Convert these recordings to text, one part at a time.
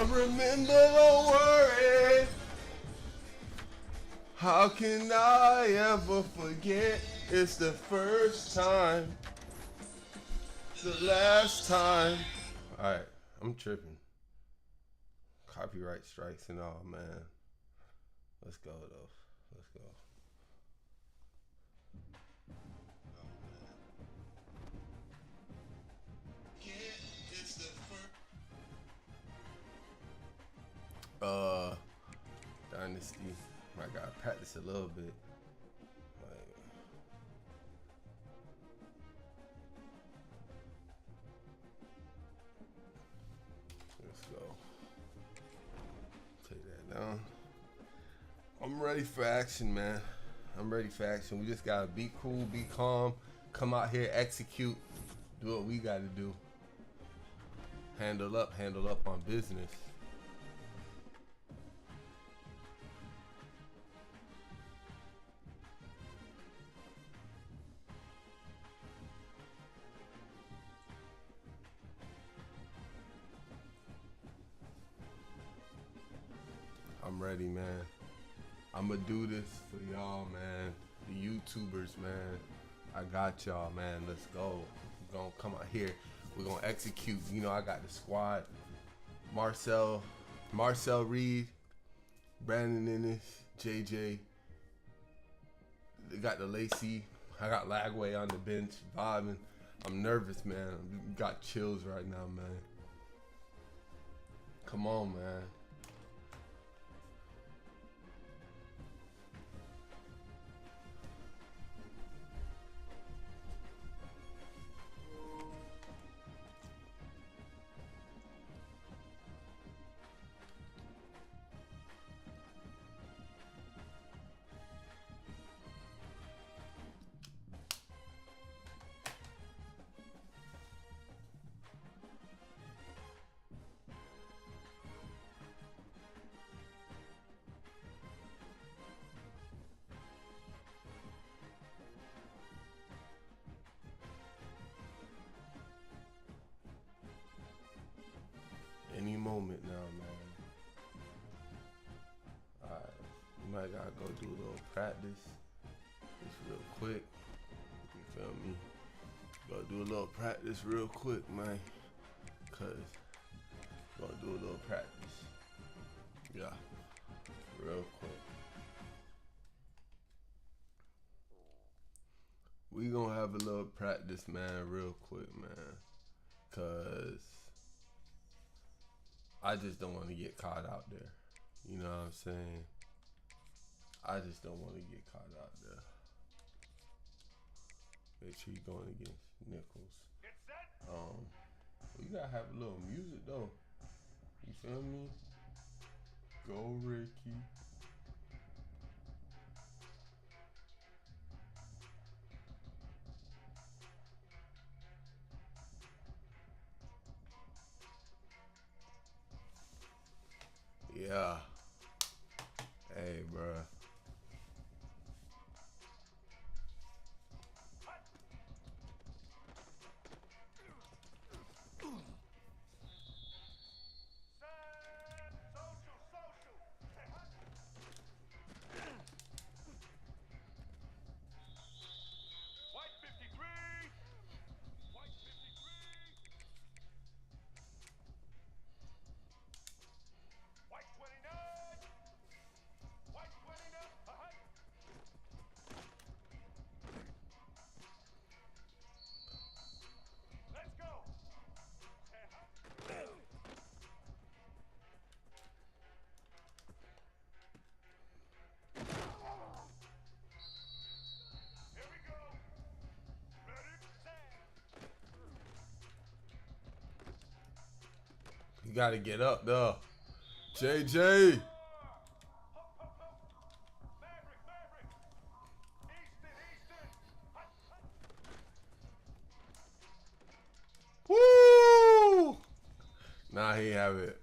remember, don't worry. How can I ever forget? It's the first time, the last time. Alright, I'm tripping. Copyright strikes and all, man. Let's go, though. Let's go. Dynasty. I gotta practice a little bit. Like, let's go. Take that down. I'm ready for action, man. I'm ready for action. We just gotta be cool, be calm, come out here, execute, do what we gotta do. Handle up on business. I'm ready, man. I'ma do this for y'all, man. The YouTubers, man. I got y'all, man. Let's go. We're gonna come out here. We're gonna execute. You know, I got the squad. Marcel Reed, Brandon Ennis, JJ. They got the Lacey. I got Lagway on the bench, vibing. I'm nervous, man. Got chills right now, man. Come on, man. Any moment now, man. Alright, we might gotta go do a little practice. Just real quick. You feel me? Go do a little practice real quick, man. Cause gonna do a little practice. Yeah. Real quick. We gonna have a little practice, man, real quick, man. Cause I just don't want to get caught out there. You know what I'm saying? I just don't want to get caught out there. Make sure you're going against Nichols. You gotta have a little music though. You feel me? Go Ricky. Yeah. Hey, bruh. You gotta get up though. JJ. Woo! Nah, he have it.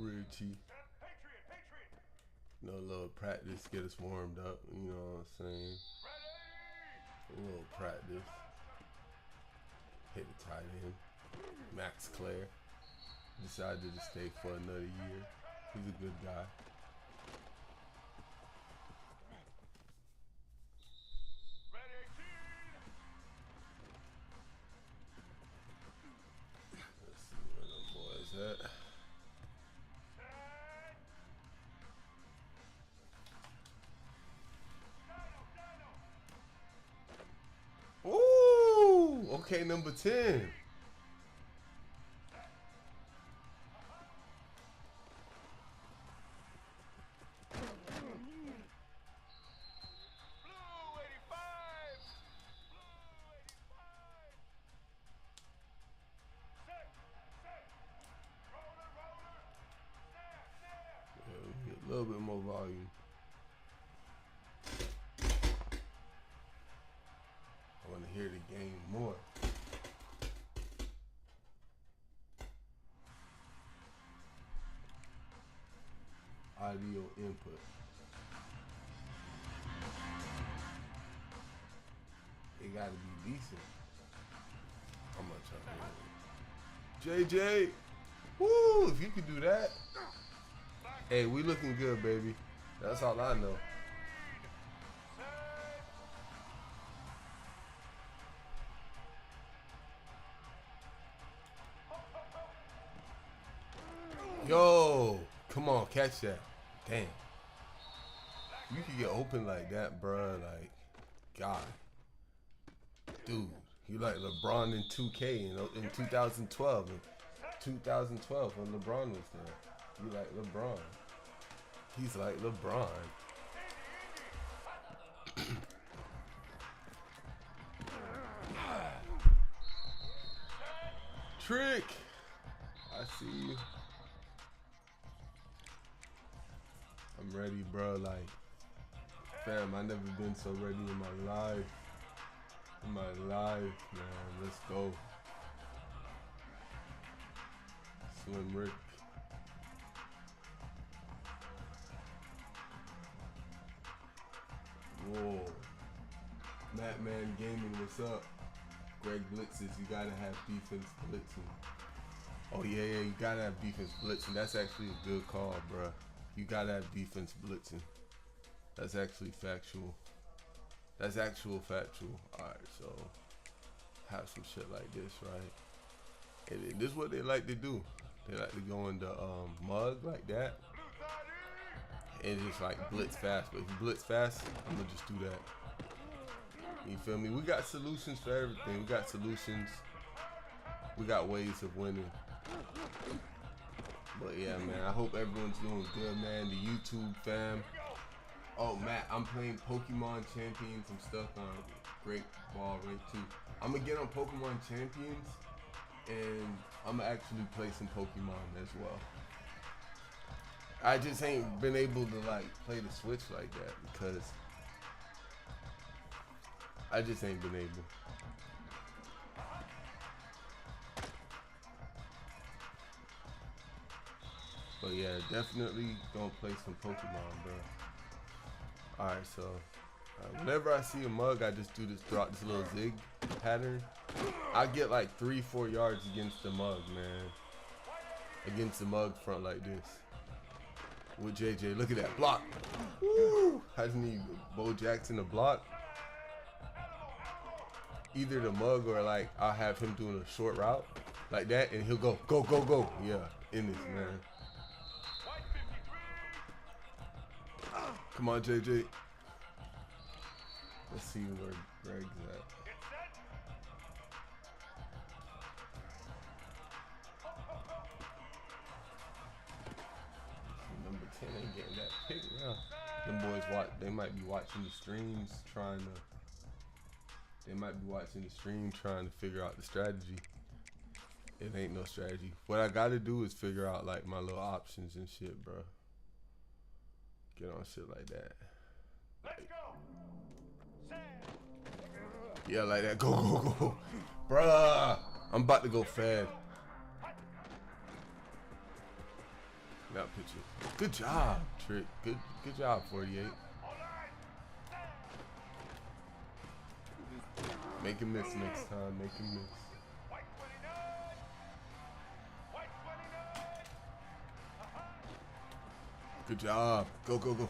Richie. You know, a little practice, get us warmed up. You know what I'm saying? A little practice. Hit the tight end. Max Claire decided to stay for another year. He's a good guy. Let's see where them boys at. Ooh, okay, number 10. A little bit more volume. I want to hear the game more. Audio input. It gotta be decent. How much I hear? JJ, woo! If you could do that, hey, we looking good, baby. That's all I know. Yo, come on, catch that. Damn. You can get open like that, bruh. Like, God. Dude, you like LeBron in 2K in 2012. In 2012 when LeBron was there. You like LeBron. He's like LeBron. Trick. I see you. I'm ready, bro. Like, fam, I never been so ready in my life. In my life, man. Let's go. Slim Rick. Whoa. Madman Gaming, what's up? Greg Blitzes, you gotta have defense blitzing. Oh yeah, you gotta have defense blitzing. That's actually a good call, bruh. You gotta have defense blitzing. That's actually factual. That's actual factual. Alright, so have some shit like this, right? And this is what they like to do. They like to go in the mug like that. And just like blitz fast. But if you blitz fast, I'm gonna just do that. You feel me? We got solutions for everything. We got solutions. We got ways of winning. But yeah, man, I hope everyone's doing good, man. The YouTube fam. Oh, Matt, I'm playing Pokemon Champions. I'm stuck on Great Ball Rank 2. I'm gonna get on Pokemon Champions, and I'm gonna actually play some Pokemon as well. I just ain't been able to like play the Switch like that because I just ain't been able. But yeah, definitely gonna play some Pokemon, bro. Alright, so whenever I see a mug, I just do this, drop this little zig pattern. I get like 3-4 yards against the mug, man. Against the mug front like this. With JJ, look at that block. Woo! I just need Bo Jackson to block. Either the mug or like I'll have him doing a short route like that, and he'll go, go, go, go. Yeah, in this, man. Come on, JJ. Let's see where Greg's at. Number 10 ain't getting that pick now. Them boys they might be watching the streams trying to. They might be watching the stream trying to figure out the strategy. It ain't no strategy. What I gotta do is figure out like my little options and shit, bro. Get on shit like that. Let's go. Yeah, like that. Go, go, go. Bruh. I'm about to go fad. Not pitching. Good job, Trick. Good job, 48. Make him miss next time. Make him miss. Good job. Go, go, go.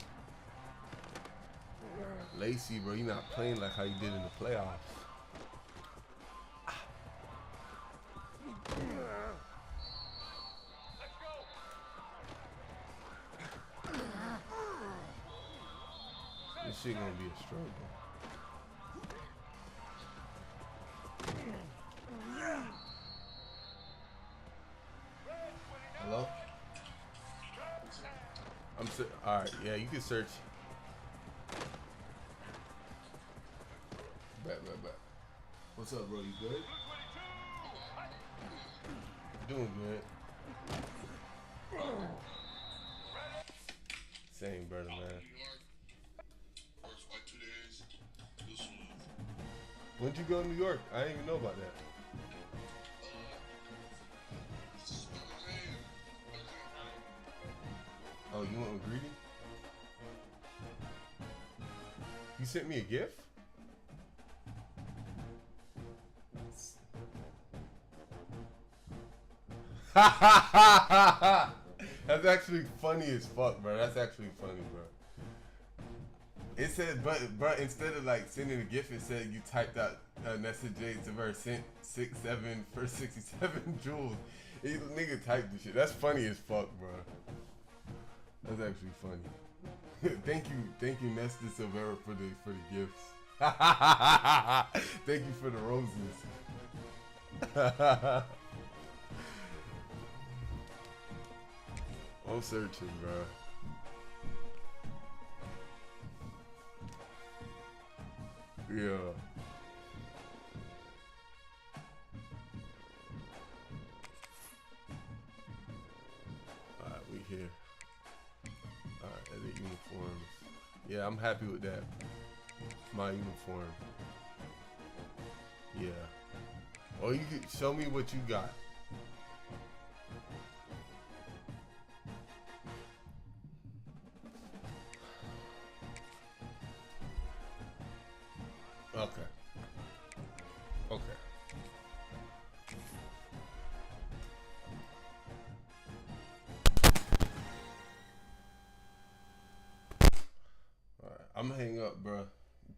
Lacey, bro, you're not playing like how you did in the playoffs. This shit gonna be a struggle. Hello? All right, yeah, you can search. Bet. What's up, bro? You good? Doing good. Same, brother, man. When'd you go to New York? I didn't even know about that. Oh, you went with Greedy? You sent me a gift? That's actually funny as fuck, bro. That's actually funny, bro. It said, but instead of like sending a gift, it said you typed out message to her sent 67 for 67 jewels. Nigga typed the shit. That's funny as fuck, bro. That's actually funny. Thank you, Nesta Silvera for the gifts. Thank you for the roses. I'm searching, bro. Yeah. Alright, we here. Alright, edit uniforms. Yeah, I'm happy with that. My uniform. Yeah. Oh, you can show me what you got. Okay. Alright, I'm gonna hang up, bro.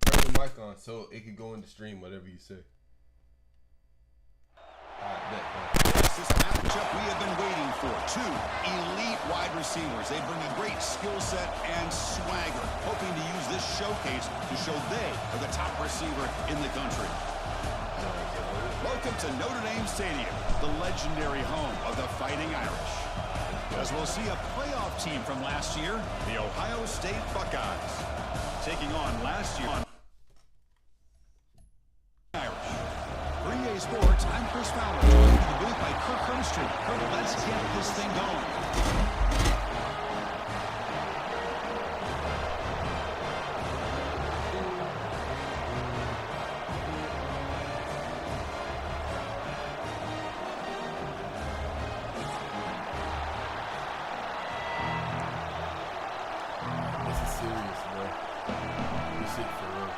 Turn the mic on so it can go in the stream, whatever you say. Alright, bet, bro. This matchup we have been waiting for. Two elite wide receivers. They bring a great skill set and swagger, hoping to use this showcase to show they are the top receiver in the country. Welcome to Notre Dame Stadium, the legendary home of the Fighting Irish. As we'll see a playoff team from last year, the Ohio State Buckeyes, taking on last year. Sports, I'm Chris Fowler, joined in the booth by Kirk Herbstreit. Kirk, let's get this thing going. This is serious, bro. This shit for real.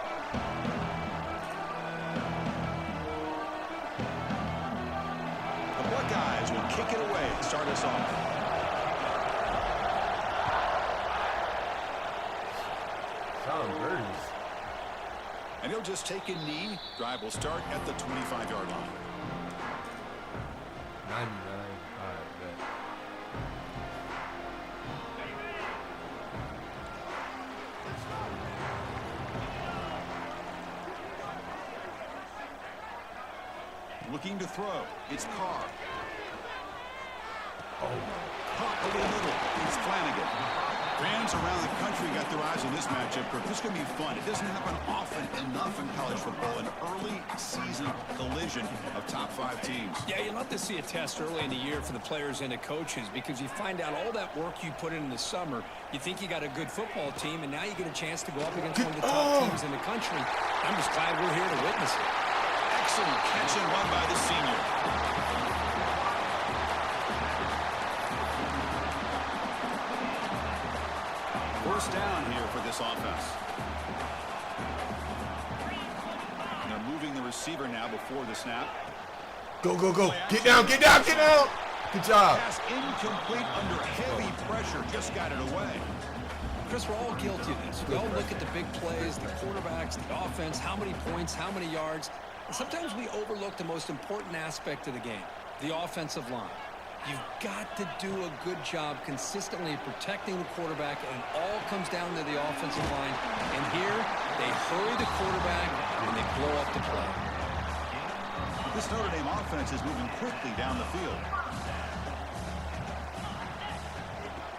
Buckeyes will kick it away to start us off. Sean Burns. And he'll just take a knee. Drive will start at the 25-yard line. 99. Alright, bet. Looking to throw. It's Carr. Oh, Caught over the middle. It's Flanagan. Fans around the country got their eyes on this matchup. This is going to be fun. It doesn't happen often enough in college football. An early season collision of top 5 teams. Yeah, you love to see a test early in the year for the players and the coaches because you find out all that work you put in the summer. You think you got a good football team, and now you get a chance to go up against one of the top teams in the country. I'm just glad we're here to witness it. Excellent catch and run by the senior. first down here for this offense. And they're moving the receiver now before the snap. Go, go, go. Get down, get down, get down. Good job. Pass incomplete under heavy pressure. Just got it away. Chris, we're all guilty of this. We all look at the big plays, the quarterbacks, the offense, how many points, how many yards. And sometimes we overlook the most important aspect of the game, the offensive line. You've got to do a good job consistently protecting the quarterback, and it all comes down to the offensive line. And here, they hurry the quarterback, and they blow up the play. This Notre Dame offense is moving quickly down the field.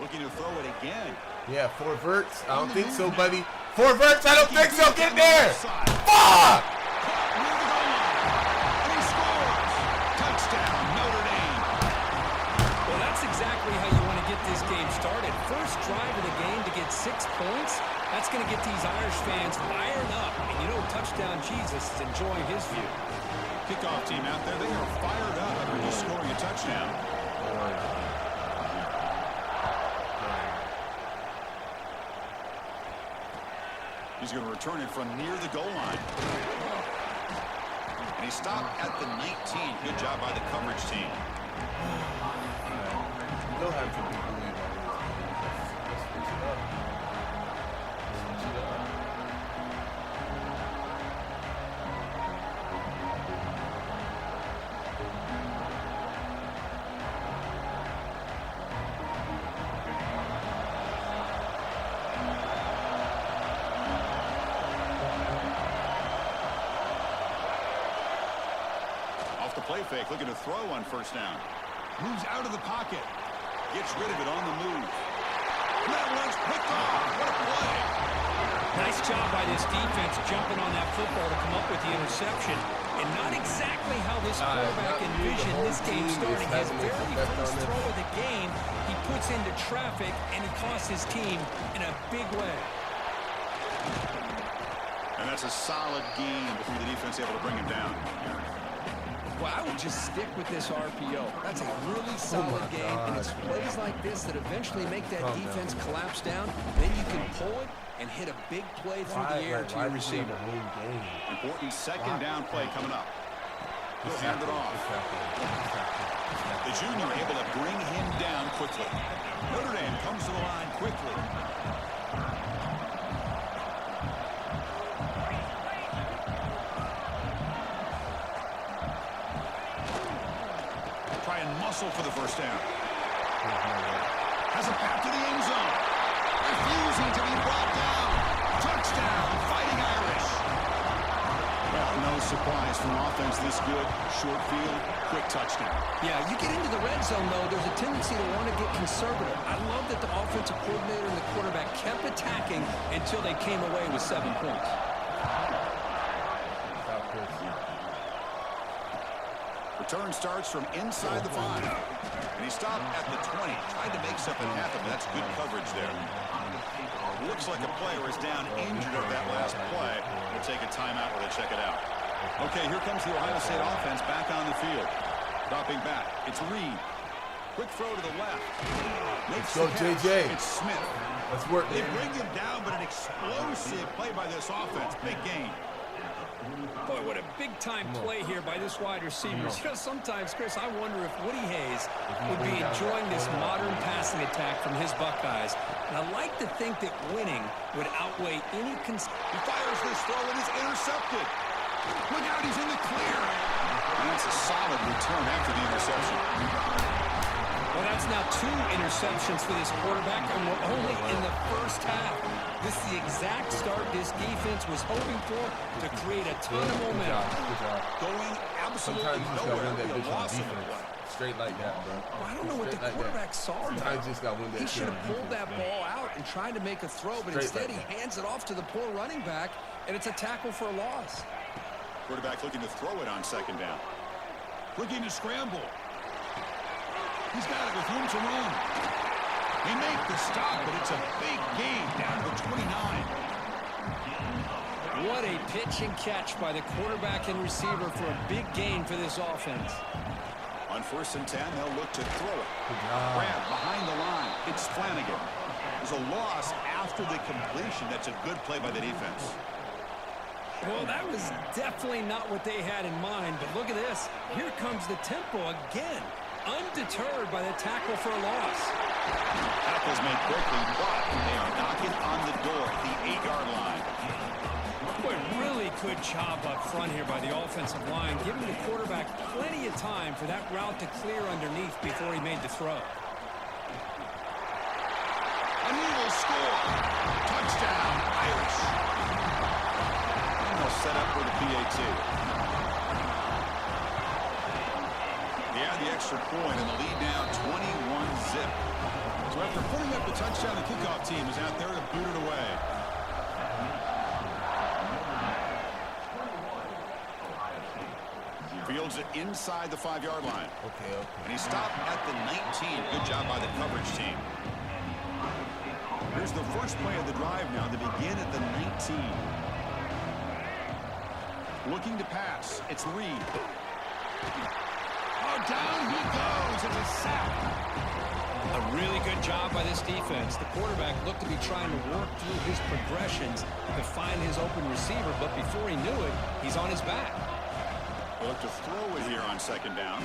Looking to throw it again. Yeah, 4 verts. I don't think so, buddy. 4 verts. I don't think so. Get there. Fuck! And he scores. Touchdown, Notre Dame. Well, that's exactly how you want to get this game started. First drive of the game to get 6 points. That's going to get these Irish fans fired up. And you know, touchdown Jesus is enjoying his view. Kickoff team out there, they are fired up after just scoring a touchdown. He's going to return it from near the goal line. And he stopped at the 19. Good job by the coverage team. They'll have to be believed on this. Let's switch it up. Let's switch it up. Off the play fake, looking to throw on first down. Moves out of the pocket. Gets rid of it on the move. That one's picked off. What a play. Nice job by this defense jumping on that football to come up with the interception. And not exactly how this quarterback envisioned this game starting. His very first throw of the game, he puts into traffic, and he costs his team in a big way. And that's a solid gain before the defense able to bring him down. Well, I would just stick with this RPO. That's a really solid game, and it's plays like this that eventually make that defense collapse down. Then you can pull it and hit a big play through the air to your receiver. Important second down play coming up. He'll hand it off. The junior able to bring him down quickly. Notre Dame comes to the line quickly. Try and muscle for the first down. Has a path to the end zone. Refusing to be brought down. Touchdown, Fighting Irish. Well, no surprise from offense this good. Short field, quick touchdown. Yeah, you get into the red zone, though, there's a tendency to want to get conservative. I love that the offensive coordinator and the quarterback kept attacking until they came away with 7 points. Return starts from inside the 5. And he stopped at the 20. Tried to make something happen. That's good coverage there. Looks like a player is down injured at that last play. We'll take a timeout while they check it out. Okay, here comes the Ohio State offense back on the field. Dropping back. It's Reed. Quick throw to the left. Let's go, JJ. It's Smith. Let's work, They man. bring him down, but an explosive play by this offense. Big gain. Boy, what a big-time play here by this wide receiver. You know, sometimes, Chris, I wonder if Woody Hayes would be enjoying this modern passing attack from his Buckeyes. And I like to think that winning would outweigh any He fires this throw and is intercepted. Look out, he's in the clear. And that's a solid return after the interception. Well, that's now 2 interceptions for this quarterback, and we're only in the first half. This is the exact start this defense was hoping for to create a ton of momentum. Good job. Going absolutely Sometimes you just got to nowhere. win that Be a bitch on loss in the defense. play. Straight like that, bro. Well, I don't know what the Straight like quarterback saw. Sometimes you just got to win that He should shit on have pulled that defense, man. ball out and tried to make a throw, but Straight instead like he hands it off to the poor running back, and it's a tackle for a loss. Quarterback looking to throw it on second down. Looking to scramble. He's got it with room to run. They make the stop, but it's a big gain down to the 29. What a pitch and catch by the quarterback and receiver for a big gain for this offense. On 1st and 10, they'll look to throw it. Good job. Grab behind the line. It's Flanagan. There's a loss after the completion. That's a good play by the defense. Well, that was definitely not what they had in mind, but look at this. Here comes the tempo again. Undeterred by the tackle for a loss. Tackle's made quickly, but they are knocking on the door at the 8-yard line. Boy, really good job up front here by the offensive line, giving the quarterback plenty of time for that route to clear underneath before he made the throw. And he will score. Touchdown, Irish. And they'll set up for the PAT. They had the extra point, and the lead now 21-zip. So after putting up the touchdown, the kickoff team is out there to boot it away. Fields it inside the 5-yard line. Okay. And he stopped at the 19. Good job by the coverage team. Here's the first play of the drive now. They begin at the 19. Looking to pass. It's Reed. Oh, down he goes. It's a sack. A really good job by this defense. The quarterback looked to be trying to work through his progressions to find his open receiver, but before he knew it, he's on his back. Look to throw it here on 2nd down.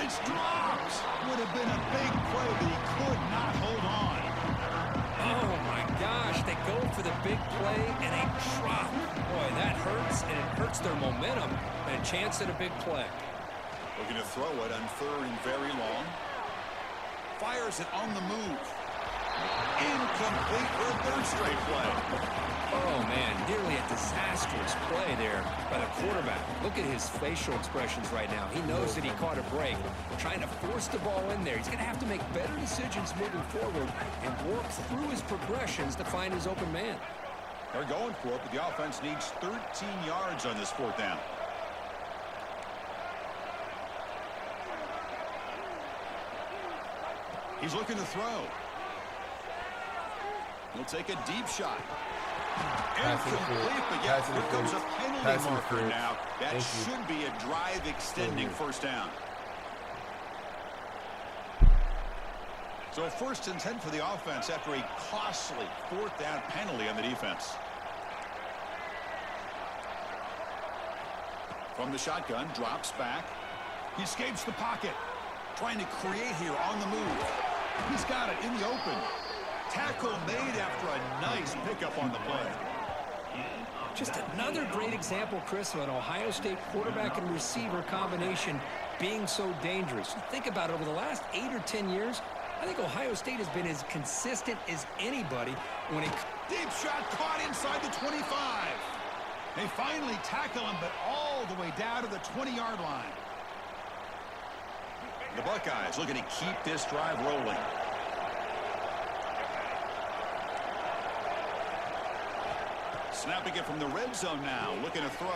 It's dropped. Would have been a big play, but he could not hold on. Oh, my gosh. They go for the big play and a drop. Boy, that hurts, and it hurts their momentum. And a chance at a big play. Looking to throw it on 3rd and very long. Fires it on the move. Incomplete for a 3rd straight play. Oh, man, nearly a disastrous play there by the quarterback. Look at his facial expressions right now. He knows that he caught a break, trying to force the ball in there. He's going to have to make better decisions moving forward and work through his progressions to find his open man. They're going for it, but the offense needs 13 yards on this 4th down. He's looking to throw. He'll take a deep shot. Incomplete, but yet here comes a penalty marker now. That should be a drive-extending 1st down. So 1st and 10 for the offense after a costly 4th down penalty on the defense. From the shotgun, drops back. He escapes the pocket. Trying to create here on the move. He's got it in the open. Tackle made after a nice pickup on the play. Just another great example, Chris, of an Ohio State quarterback and receiver combination being so dangerous. Think about it, over the last 8 or 10 years, I think Ohio State has been as consistent as anybody when it... Deep shot caught inside the 25. They finally tackle him, but all the way down to the 20-yard line. The Buckeyes looking to keep this drive rolling. Snapping it from the red zone now, looking to throw.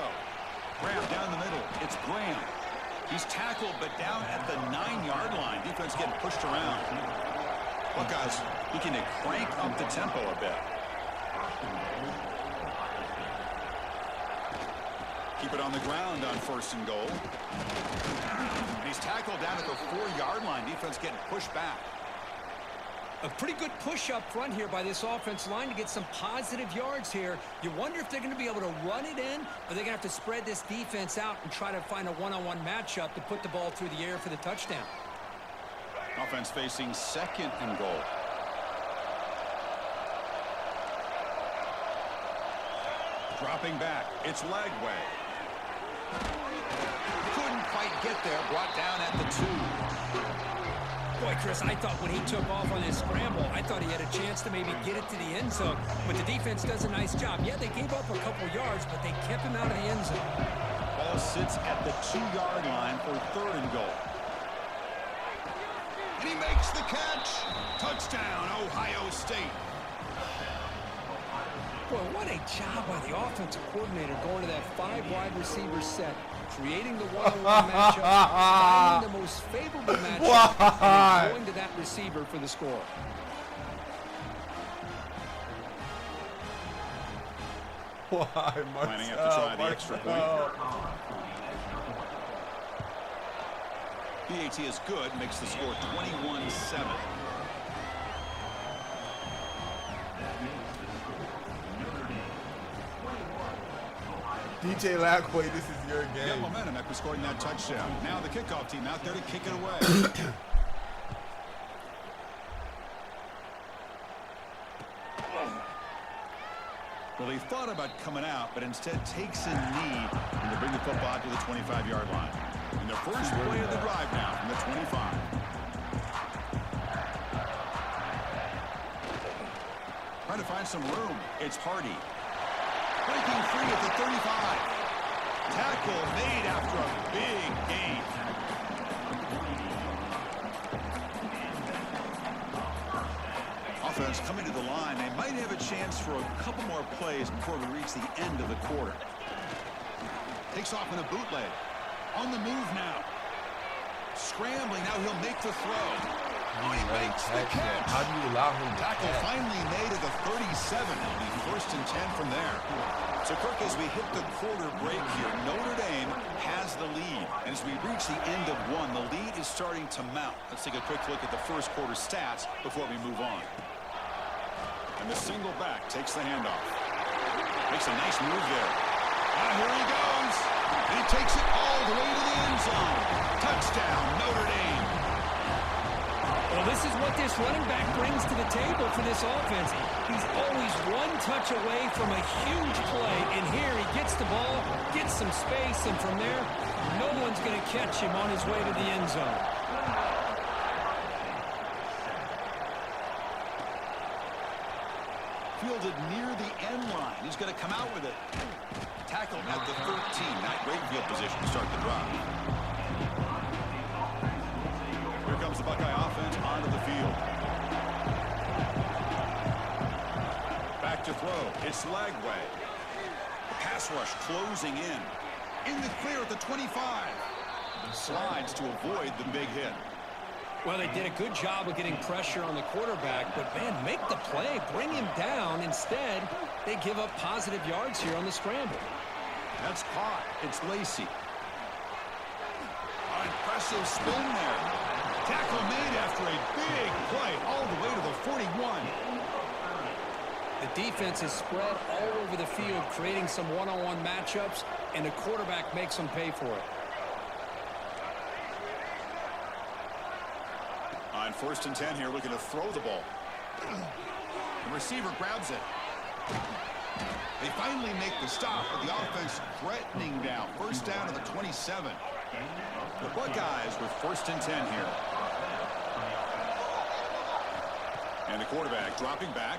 Graham down the middle. It's Graham. He's tackled, but down at the 9-yard line. Defense getting pushed around. Buckeyes looking to crank up the tempo a bit. Keep it on the ground on 1st and goal. He's tackled down at the 4-yard line. Defense getting pushed back. A pretty good push up front here by this offense line to get some positive yards here. You wonder if they're going to be able to run it in, or they're going to have to spread this defense out and try to find a one-on-one matchup to put the ball through the air for the touchdown. Offense facing 2nd and goal. Dropping back. It's Lagway. Couldn't quite get there. Brought down at the 2. Boy, Chris, I thought when he took off on his scramble, I thought he had a chance to maybe get it to the end zone. But the defense does a nice job. Yeah, they gave up a couple yards, but they kept him out of the end zone. Ball sits at the 2-yard line for 3rd and goal. And he makes the catch. Touchdown, Ohio State. Boy, what a job by the offensive coordinator going to that 5 wide receiver set, creating the one-on-one matchup, finding the most favorable matchup, and going to that receiver for the score. Why, Planning up to try the extra point. PAT is good, makes the score 21-7. DJ Lackway, this is your Got game. momentum after scoring that touchdown. Now the kickoff team out there to kick it away. Well, he thought about coming out, but instead takes a knee and to bring the football out to the 25-yard line. And the first play of the drive now from the 25. Trying to find some room. It's Hardy. Breaking free at the 35. Tackle made after a big gain. Offense coming to the line. They might have a chance for a couple more plays before we reach the end of the quarter. Takes off in a bootleg. On the move now. Scrambling. Now he'll make the throw. Oh, he makes the catch. How do you allow him to Tackle catch? finally made at the 37. It'll be 1st and 10 from there. So, Kirk, as we hit the quarter break here, Notre Dame has the lead. And as we reach the end of one, the lead is starting to mount. Let's take a quick look at the first quarter stats before we move on. And the single back takes the handoff. Makes a nice move there. Ah, here he goes. And he takes it all the way to the end zone. Touchdown, Notre Dame. Well, this is what this running back brings to the table for this offense. He's always one touch away from a huge play, and here he gets the ball, gets some space, and from there, no one's going to catch him on his way to the end zone. Fielded near the end line. He's going to come out with it. Tackled at the 13. Not great field position to start the drive. Here comes the Buckeye offense onto the field. Back to throw. It's Lagway. The pass rush closing in. In the clear at the 25. Slides to avoid the big hit. Well, they did a good job of getting pressure on the quarterback, but, man, make the play, bring him down. Instead, they give up positive yards here on the scramble. That's caught. It's Lacey. Impressive spin there. Tackle made after a big play all the way to the 41. The defense is spread all over the field, creating some one-on-one matchups, and the quarterback makes them pay for it. On 1st and 10 here, looking to throw the ball. The receiver grabs it. They finally make the stop, but the offense threatening down. 1st down to the 27. The Buckeyes with 1st and 10 here. And the quarterback dropping back.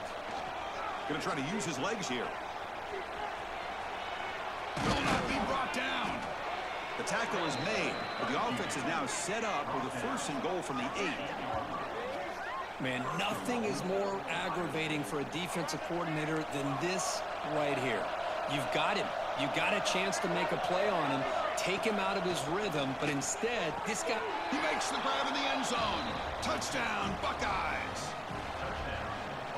Going to try to use his legs here. Will not be brought down. The tackle is made, but the offense is now set up with a 1st and goal from the 8. Man, nothing is more aggravating for a defensive coordinator than this right here. You've got him. You've got a chance to make a play on him, take him out of his rhythm, but instead, this guy... He makes the grab in the end zone. Touchdown, Buckeyes.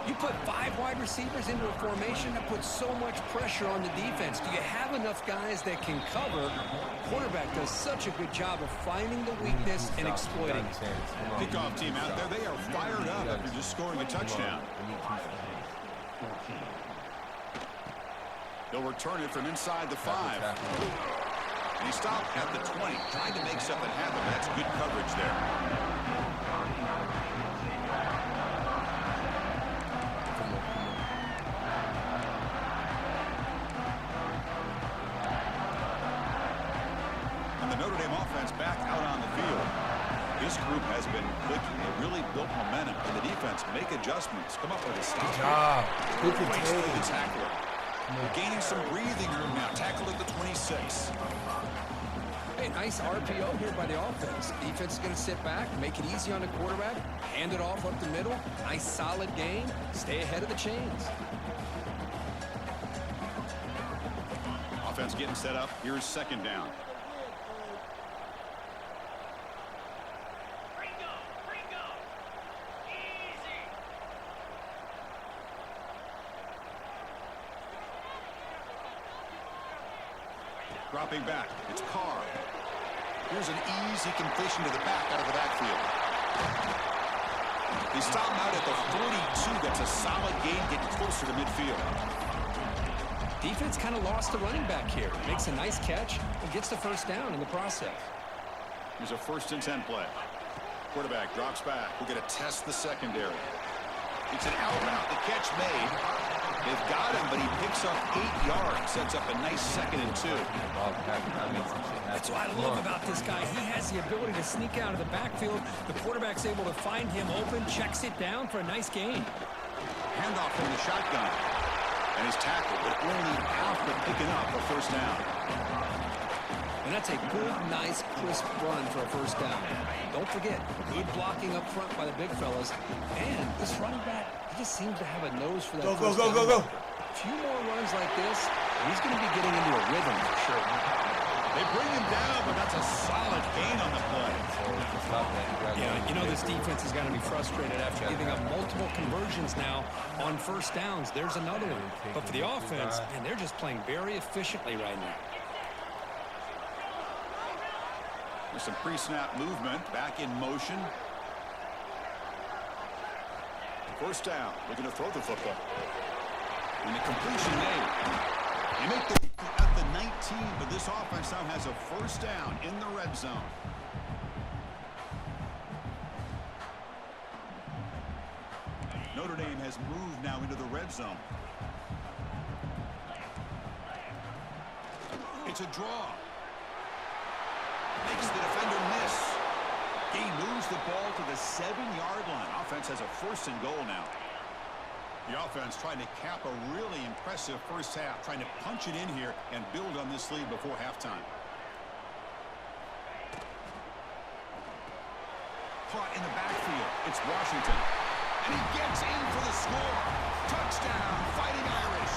You put 5 wide receivers into a formation that puts so much pressure on the defense. Do you have enough guys that can cover? Quarterback does such a good job of finding the weakness and exploiting it. Kickoff team out there, they are fired up after just scoring a touchdown. They'll return it from inside the 5. And he stopped at the 20, trying to make something happen. That's good coverage there. Notre Dame offense back out on the field. This group has been clicking. They really built momentum. And the defense make adjustments. Come up with a stop. Good job. Breaks through the tackler. They're gaining some breathing room now. Tackled at the 26. Hey, nice RPO here by the offense. Defense is going to sit back, make it easy on the quarterback, hand it off up the middle. Nice solid game. Stay ahead of the chains. Offense getting set up. Here's 2nd down. Dropping back. It's Carr. Here's an easy completion to the back out of the backfield. They stop him out at the 42. That's a solid gain, getting closer to midfield. Defense kind of lost the running back here. Makes a nice catch and gets the first down in the process. Here's a 1st and 10 play. Quarterback drops back. We're going to test the secondary. It's an out route. The catch made. They've got him, but he picks up 8 yards. Sets up a nice 2nd and 2. That's what I love about this guy. He has the ability to sneak out of the backfield. The quarterback's able to find him open, checks it down for a nice gain. Handoff from the shotgun. And he's tackled, but only after picking up a 1st down. And that's a good, nice, crisp run for a 1st down. Don't forget, good blocking up front by the big fellas. And this running back, he just seems to have a nose for that first down. Go. A few more runs like this, and he's going to be getting into a rhythm for sure. They bring him down, but that's a solid gain on the play. Yeah, you know this defense has got to be frustrated after giving up multiple conversions now on 1st downs. There's another one. But for the offense, man, they're just playing very efficiently right now. There's some pre-snap movement, back in motion. 1st down, looking to throw the football. And the completion made. They make the at the 19, but this offense now has a 1st down in the red zone. Notre Dame has moved now into the red zone. It's a draw. Makes the defender miss. He moves the ball to the 7-yard line. Offense has a 1st and goal now. The offense trying to cap a really impressive 1st half, trying to punch it in here and build on this lead before halftime. Caught in the backfield. It's Washington. And he gets in for the score. Touchdown, Fighting Irish.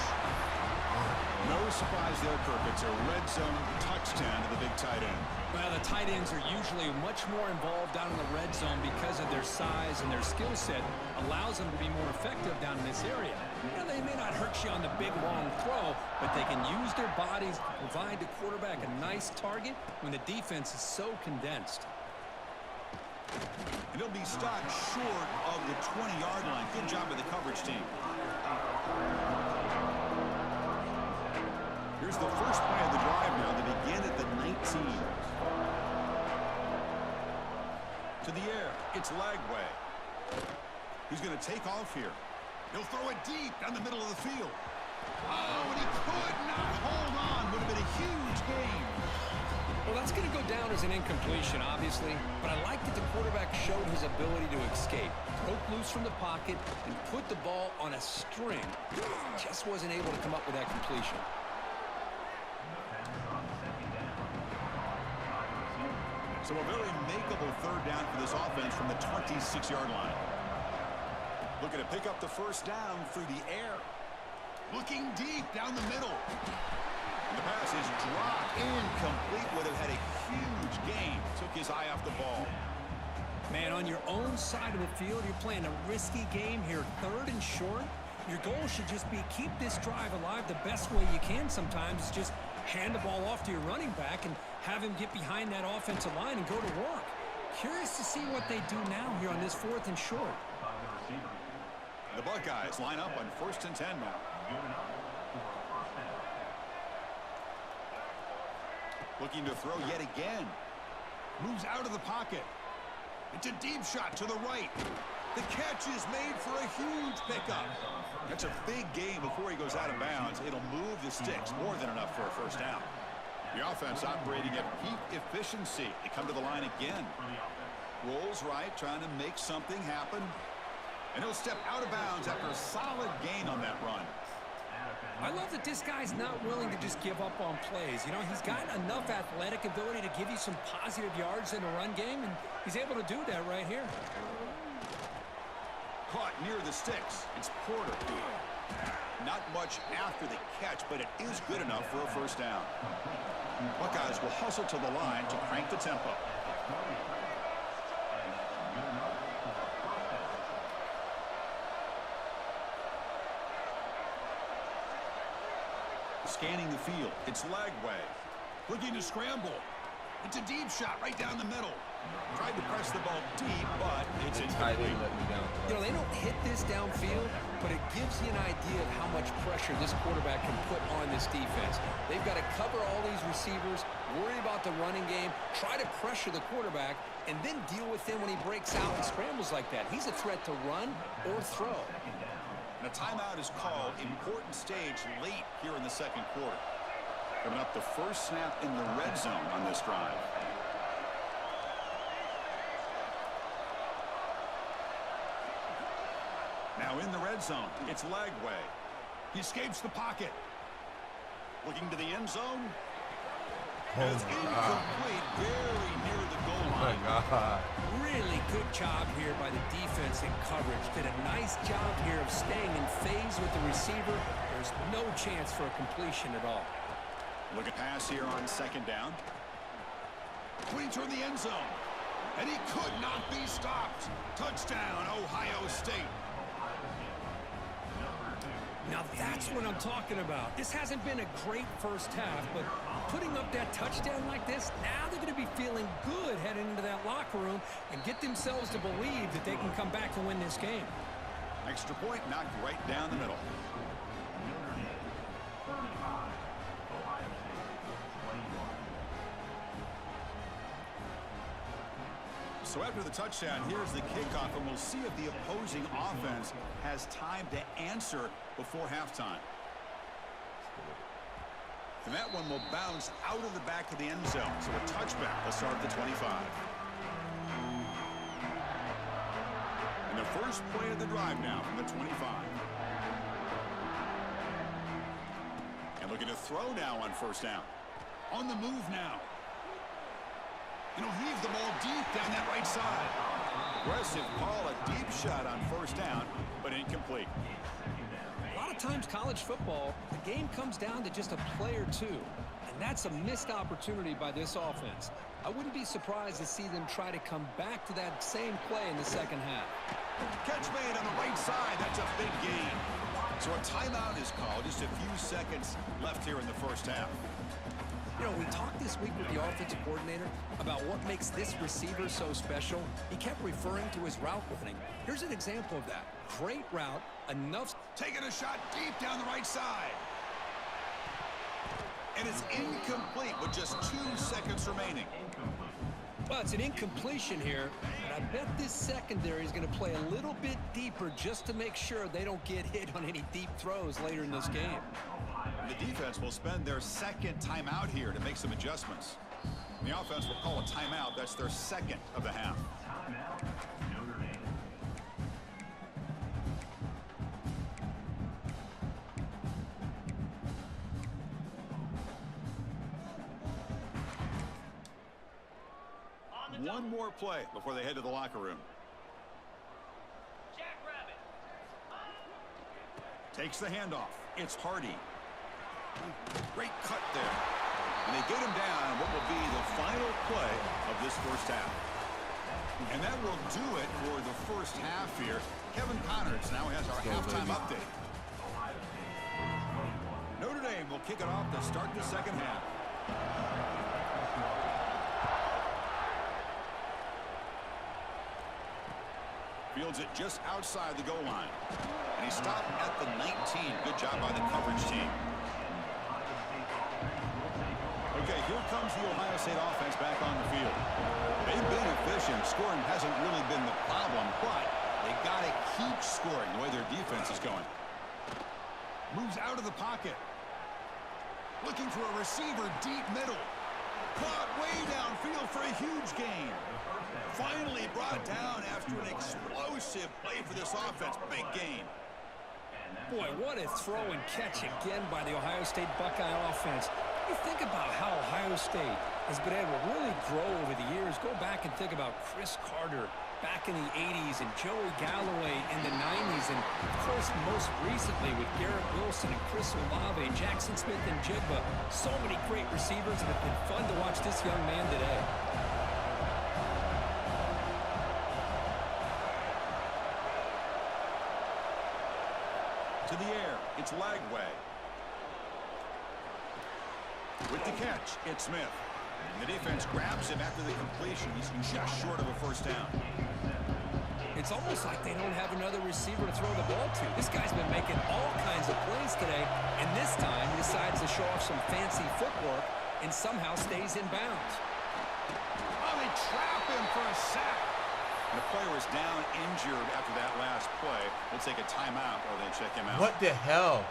No surprise there, Kirk. It's a red zone touchdown to the big tight end. Well, the tight ends are usually much more involved down in the red zone because of their size and their skill set allows them to be more effective down in this area. You know, they may not hurt you on the big, long throw, but they can use their bodies to provide the quarterback a nice target when the defense is so condensed. And he'll be stopped short of the 20-yard line. Good job of the coverage team. Here's the first play of the drive now. They begin at the 19. To the air. It's Lagway. He's going to take off here. He'll throw it deep down the middle of the field. Oh, and he could not hold on. Would have been a huge gain. Well, that's going to go down as an incompletion, obviously, but I like that the quarterback showed his ability to escape, broke loose from the pocket, and put the ball on a string. Just wasn't able to come up with that completion. So a very makeable 3rd down for this offense from the 26-yard line. Looking to pick up the 1st down through the air. Looking deep down the middle. The pass is dropped, incomplete. Would have had a huge gain. Took his eye off the ball. Man, on your own side of the field, you're playing a risky game here. 3rd and short. Your goal should just be keep this drive alive the best way you can sometimes. Is just hand the ball off to your running back and have him get behind that offensive line and go to work. Curious to see what they do now here on this 4th and short. The Buckeyes line up on 1st and 10 now. Looking to throw yet again. Moves out of the pocket. It's a deep shot to the right. The catch is made for a huge pickup. That's a big gain before he goes out of bounds. It'll move the sticks, more than enough for a 1st down. The offense operating at peak efficiency. They come to the line again. Rolls right, trying to make something happen. And he'll step out of bounds after a solid gain on that run. I love that this guy's not willing to just give up on plays. You know, he's got enough athletic ability to give you some positive yards in the run game, and he's able to do that right here. Caught near the sticks. It's Porter. Not much after the catch, but it is good enough for a 1st down. Buckeyes will hustle to the line to crank the tempo. Scanning the field. It's Lagway. Looking to scramble. It's a deep shot right down the middle. Tried to press the ball deep, but it's Tight incomplete. end let me down. You know, they don't hit this downfield, but it gives you an idea of how much pressure this quarterback can put on this defense. They've got to cover all these receivers, worry about the running game, try to pressure the quarterback, and then deal with him when he breaks out and scrambles like that. He's a threat to run or throw. And a timeout is called. Important stage late here in the second quarter. Coming up, the first snap in the red zone on this drive. Now in the red zone, it's Lagway. He escapes the pocket. Looking to the end zone. And it's incomplete, very near the goal Oh my line. God. Really good job here by the defense in coverage. Did a nice job here of staying in phase with the receiver. There's no chance for a completion at all. Look at pass here on second down. Putting toward the end zone. And he could not be stopped. Touchdown, Ohio State. Now that's what I'm talking about. This hasn't been a great first half, but putting up that touchdown like this, now they're going to be feeling good heading into that locker room and get themselves to believe that they can come back and win this game. Extra point knocked right down the middle. So after the touchdown, here's the kickoff, and we'll see if the opposing offense has time to answer before halftime. And that one will bounce out of the back of the end zone. So a touchback will start at the 25. And the first play of the drive now from the 25. And looking to throw now on first down. On the move now. And he'll heave the ball deep down that right side. Aggressive call, a deep shot on first down, but incomplete. A lot of times college football, the game comes down to just a play or two, and that's a missed opportunity by this offense. I wouldn't be surprised to see them try to come back to that same play in the second half. Catch made on the right side. That's a big gain. So a timeout is called. Just a few seconds left here in the first half. You know, we talked this week with the offensive coordinator about what makes this receiver so special. He kept referring to his route running. Here's an example of that. Great route, enough. Taking a shot deep down the right side. And it's incomplete with just 2 seconds remaining. Well, it's an incompletion here, but I bet this secondary is going to play a little bit deeper just to make sure they don't get hit on any deep throws later in this game. The defense will spend their second timeout here to make some adjustments. The offense will call a timeout. That's their second of the half. One more play before they head to the locker room. Takes the handoff. It's Hardy. Great cut there. And they get him down what will be the final play of this first half. And that will do it for the first half here. Kevin Connors now has our halftime update. Notre Dame will kick it off to start the second half. Fields it just outside the goal line. And he stopped at the 19. Good job by the coverage team. Okay, here comes the Ohio State offense back on the field. They've been efficient. Scoring hasn't really been the problem, but they got to keep scoring the way their defense is going. Moves out of the pocket. Looking for a receiver deep middle. Caught way downfield for a huge gain. Finally brought down after an explosive play for this offense. Big gain. Boy, what a throw and catch again by the Ohio State Buckeye offense. You think about how Ohio State has been able to really grow over the years. Go back and think about Chris Carter back in the 80s and Joey Galloway in the 90s. And, of course, most recently with Garrett Wilson and Chris Olave, Jackson Smith and Jigba. So many great receivers, and it's been fun to watch this young man today. To the air, it's Lagway. With the catch, it's Smith. And the defense grabs him after the completion. He's just short of a first down. It's almost like they don't have another receiver to throw the ball to. This guy's been making all kinds of plays today, and this time he decides to show off some fancy footwork and somehow stays in bounds. Oh, they trap him for a sack. And the player is down injured after that last play. We'll take a timeout while they check him out. What the hell?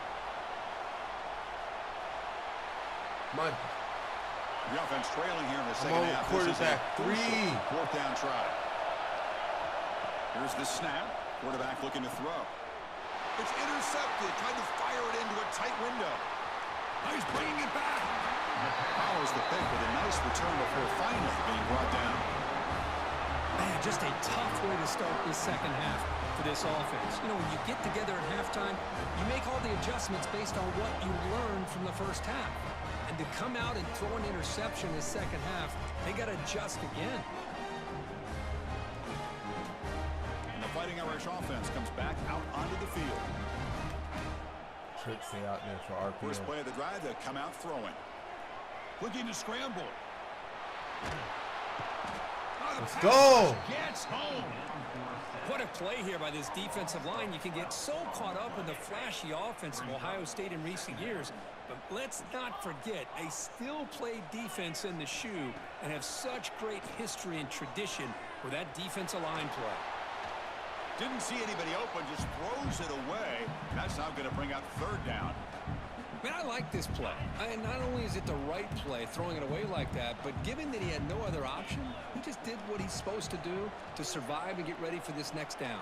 The offense trailing here in the second half. Quarterback three. Fourth down try. Here's the snap. Quarterback looking to throw. It's intercepted. Trying to fire it into a tight window. Now he's bringing it back. Follows the pick with a nice return before finally being brought down. Man, just a tough way to start this second half for this offense. You know, when you get together at halftime, you make all the adjustments based on what you learned from the first half. And to come out and throw an interception in the second half, they got to adjust again. And the Fighting Irish offense comes back out onto the field. Tricks out there for RPM. First play of the drive, they come out throwing. Looking to scramble. Let's go! Gets home. What a play here by this defensive line. You can get so caught up in the flashy offense of Ohio State in recent years, but let's not forget, they still play defense in the shoe and have such great history and tradition with that defensive line play. Didn't see anybody open, just throws it away. That's now going to bring out third down. Man, I like this play. And not only is it the right play, throwing it away like that, but given that he had no other option, he just did what he's supposed to do to survive and get ready for this next down.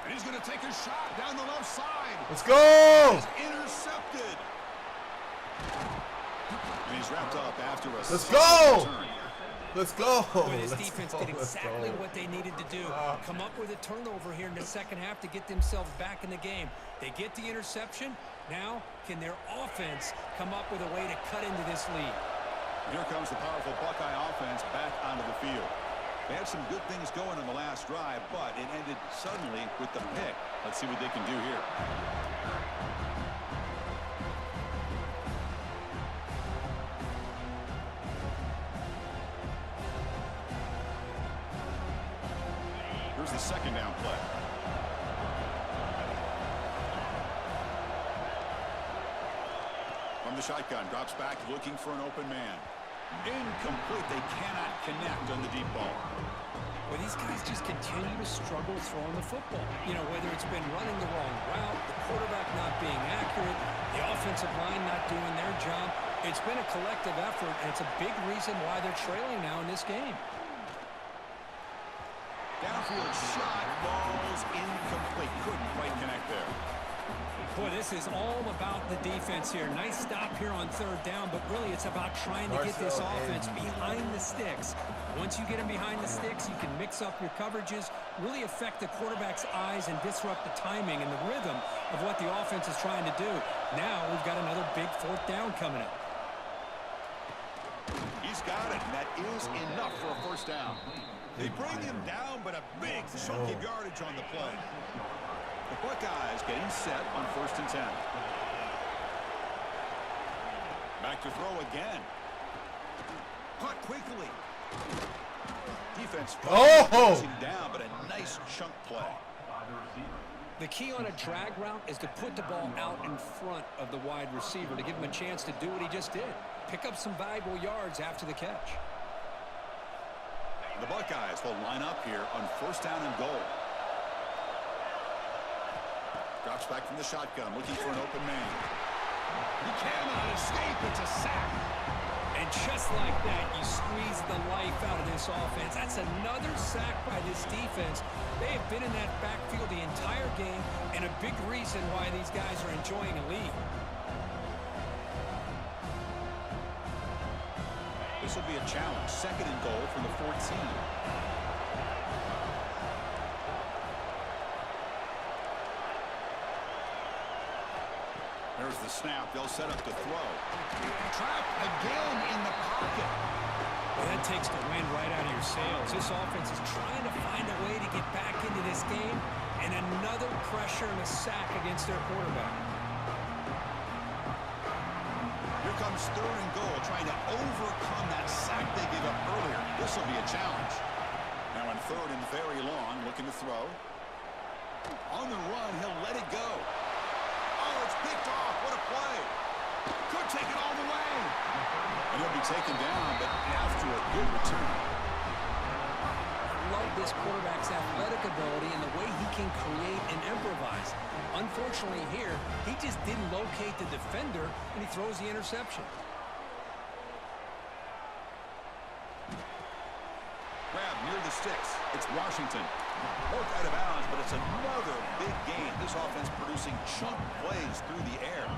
And he's going to take a shot down the left side. Let's go! He's intercepted. And he's wrapped up after a Let's go! return. Let's go! Boy, this Let's defense go. did exactly what they needed to do. Come up with a turnover here in the second half to get themselves back in the game. They get the interception. Now, can their offense come up with a way to cut into this lead? Here comes the powerful Buckeye offense back onto the field. They had some good things going on the last drive, but it ended suddenly with the pick. Let's see what they can do here. Here's the second down play. From the shotgun, drops back looking for an open man. Incomplete. They cannot connect on the deep ball. Well, these guys just continue to struggle throwing the football. You know, whether it's been running the wrong route, the quarterback not being accurate, the offensive line not doing their job. It's been a collective effort, and it's a big reason why they're trailing now in this game. Downfield shot, balls incomplete. Couldn't quite connect there. Boy, this is all about the defense here. Nice stop here on third down, but really it's about trying to get this offense behind the sticks. Once you get them behind the sticks, you can mix up your coverages, really affect the quarterback's eyes and disrupt the timing and the rhythm of what the offense is trying to do. Now we've got another big fourth down coming up. He's got it, and that is enough for a first down. They bring him down, but a big chunk of yardage on the play. The Buckeyes getting set on 1st and 10. Back to throw again. Caught quickly. Defense closing down, but a nice chunk play. The key on a drag route is to put the ball out in front of the wide receiver to give him a chance to do what he just did. Pick up some valuable yards after the catch. The Buckeyes will line up here on 1st down and goal. Drops back from the shotgun, looking for an open man. He cannot escape. It's a sack. And just like that, you squeeze the life out of this offense. That's another sack by this defense. They have been in that backfield the entire game, and a big reason why these guys are enjoying a lead. This will be a challenge. 2nd and goal from the 14. There's the snap. They'll set up to throw. Trapped again in the pocket. Well, that takes the wind right out of your sails. This offense is trying to find a way to get back into this game, and another pressure and a sack against their quarterback. Here comes third and goal, trying to overcome that sack they gave up earlier. This will be a challenge. Now in third and very long, looking to throw. On the run, he'll let it go. Oh, it's picked off. What a play. Could take it all the way. And he'll be taken down, but after a good return. I love this quarterback's athletic ability and the way he can create and improvise. Unfortunately here, he just didn't locate the defender, and he throws the interception. Grab near the sticks. It's Washington. Both out of bounds, but it's another big game. This offense producing chunk plays through the air.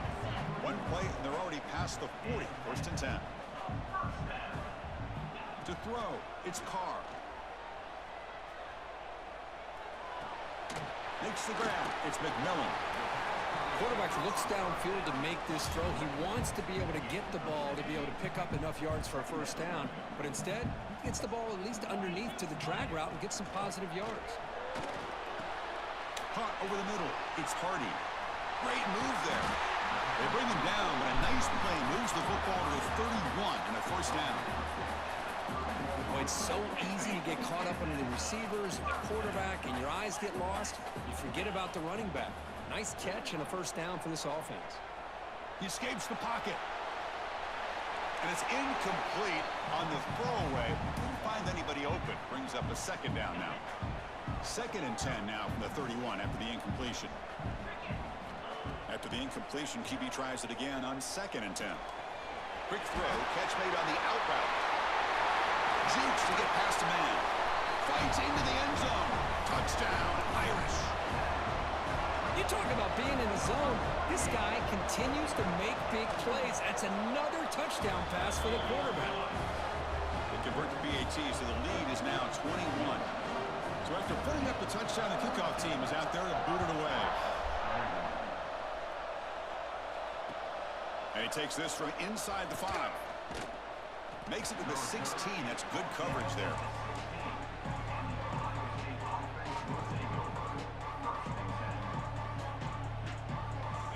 One play, and they're already past the 40. First and 10. To throw, it's Carr. Makes the grab. It's McMillan. Quarterback looks downfield to make this throw. He wants to be able to get the ball to be able to pick up enough yards for a first down, but instead, he gets the ball at least underneath to the drag route and gets some positive yards. Caught over the middle. It's Hardy. Great move there. They bring him down, but a nice play moves the football to the 31 and a first down. Oh, it's so easy to get caught up under the receivers and the quarterback, and your eyes get lost. You forget about the running back. Nice catch and a first down for this offense. He escapes the pocket. And it's incomplete on the throwaway. Couldn't find anybody open. Brings up a second down now. Second and 10 now from the 31 after the incompletion. After the incompletion, QB tries it again on second and 10. Quick throw. Catch made on the out route. Jukes to get past a man. Fights into the end zone. Touchdown, Irish. You talk about being in the zone. This guy continues to make big plays. That's another touchdown pass for the quarterback. They convert to PAT, so the lead is now 21. So after putting up the touchdown, the kickoff team is out there to boot it away. And he takes this from inside the 5. Makes it to the 16. That's good coverage there.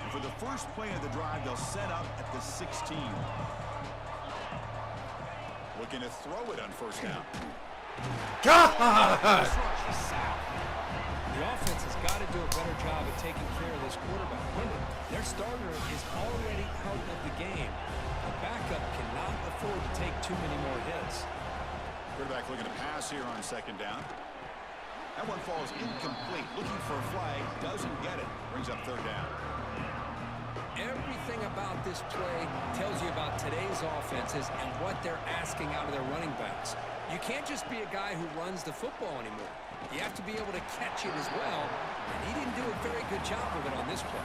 And for the first play of the drive, they'll set up at the 16. Looking to throw it on first down. God! The offense has got to do a better job of taking care of this quarterback. Remember, their starter is already out of the game. The backup cannot afford to take too many more hits. Quarterback looking to pass here on second down. That one falls incomplete. Looking for a flag. Doesn't get it. Brings up third down. Everything about this play tells you about today's offenses and what they're asking out of their running backs. You can't just be a guy who runs the football anymore. You have to be able to catch it as well, and he didn't do a very good job of it on this play.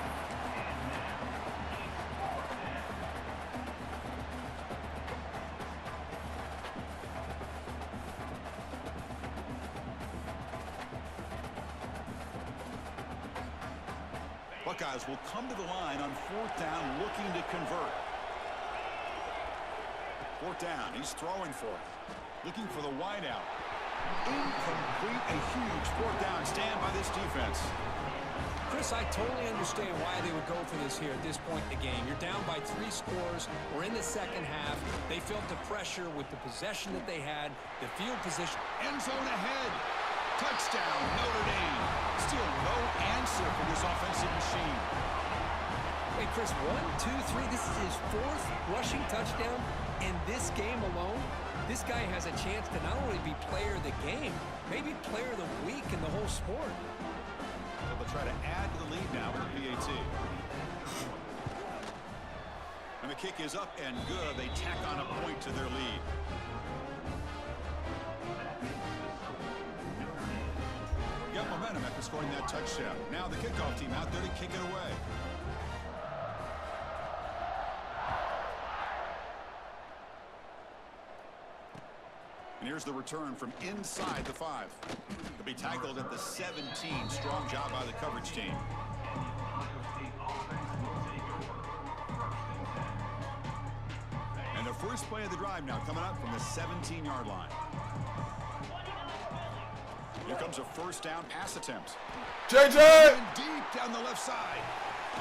Buckeyes will come to the line on fourth down, looking to convert. Fourth down, he's throwing for it. Looking for the wideout. Incomplete, a huge fourth down stand by this defense. Chris, I totally understand why they would go for this here at this point in the game. You're down by 3 scores. We're in the second half. They felt the pressure with the possession that they had, the field position. End zone ahead. Touchdown, Notre Dame. Still no answer for this offensive machine. Wait, Chris, 1, 2, 3. This is his 4th rushing touchdown in this game alone. This guy has a chance to not only be player of the game, maybe player of the week in the whole sport. So they'll try to add to the lead now with the PAT. And the kick is up and good. They tack on a point to their lead. Got momentum after scoring that touchdown. Now the kickoff team out there to kick it away. And here's the return from inside the 5. He'll be tackled at the 17. Strong job by the coverage team. And the first play of the drive now coming up from the 17-yard line. Here comes a first down pass attempt. JJ! And deep down the left side.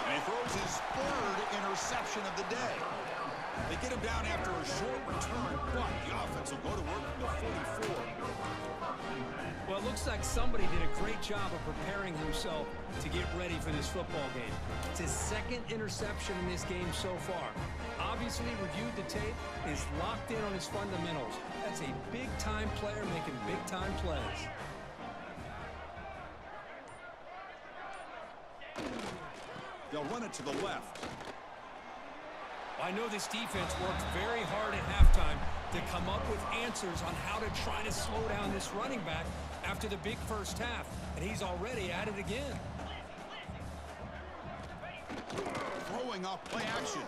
And he throws his 3rd interception of the day. They get him down after a short return, but the offense will go to work from the 44. Well, it looks like somebody did a great job of preparing himself to get ready for this football game. It's his second interception in this game so far. Obviously reviewed the tape, is locked in on his fundamentals. That's a big-time player making big-time plays. They'll run it to the left. I know this defense worked very hard at halftime to come up with answers on how to try to slow down this running back after the big first half, and he's already at it again. Throwing off play action.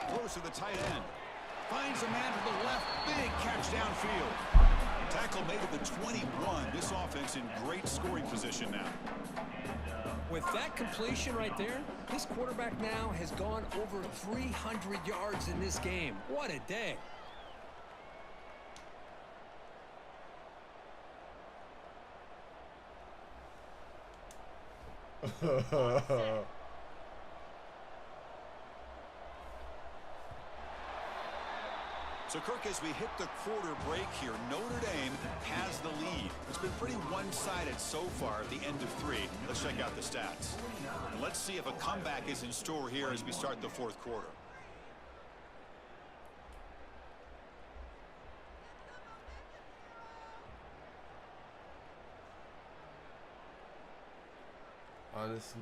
Throws to the tight end. Finds a man to the left. Big catch downfield. Tackle made at the 21. This offense in great scoring position now. With that completion right there, this quarterback now has gone over 300 yards in this game. What a day. So, Kirk, as we hit the quarter break here, Notre Dame has the lead. It's been pretty one-sided so far at the end of 3. Let's check out the stats. And let's see if a comeback is in store here as we start the fourth quarter. Honestly,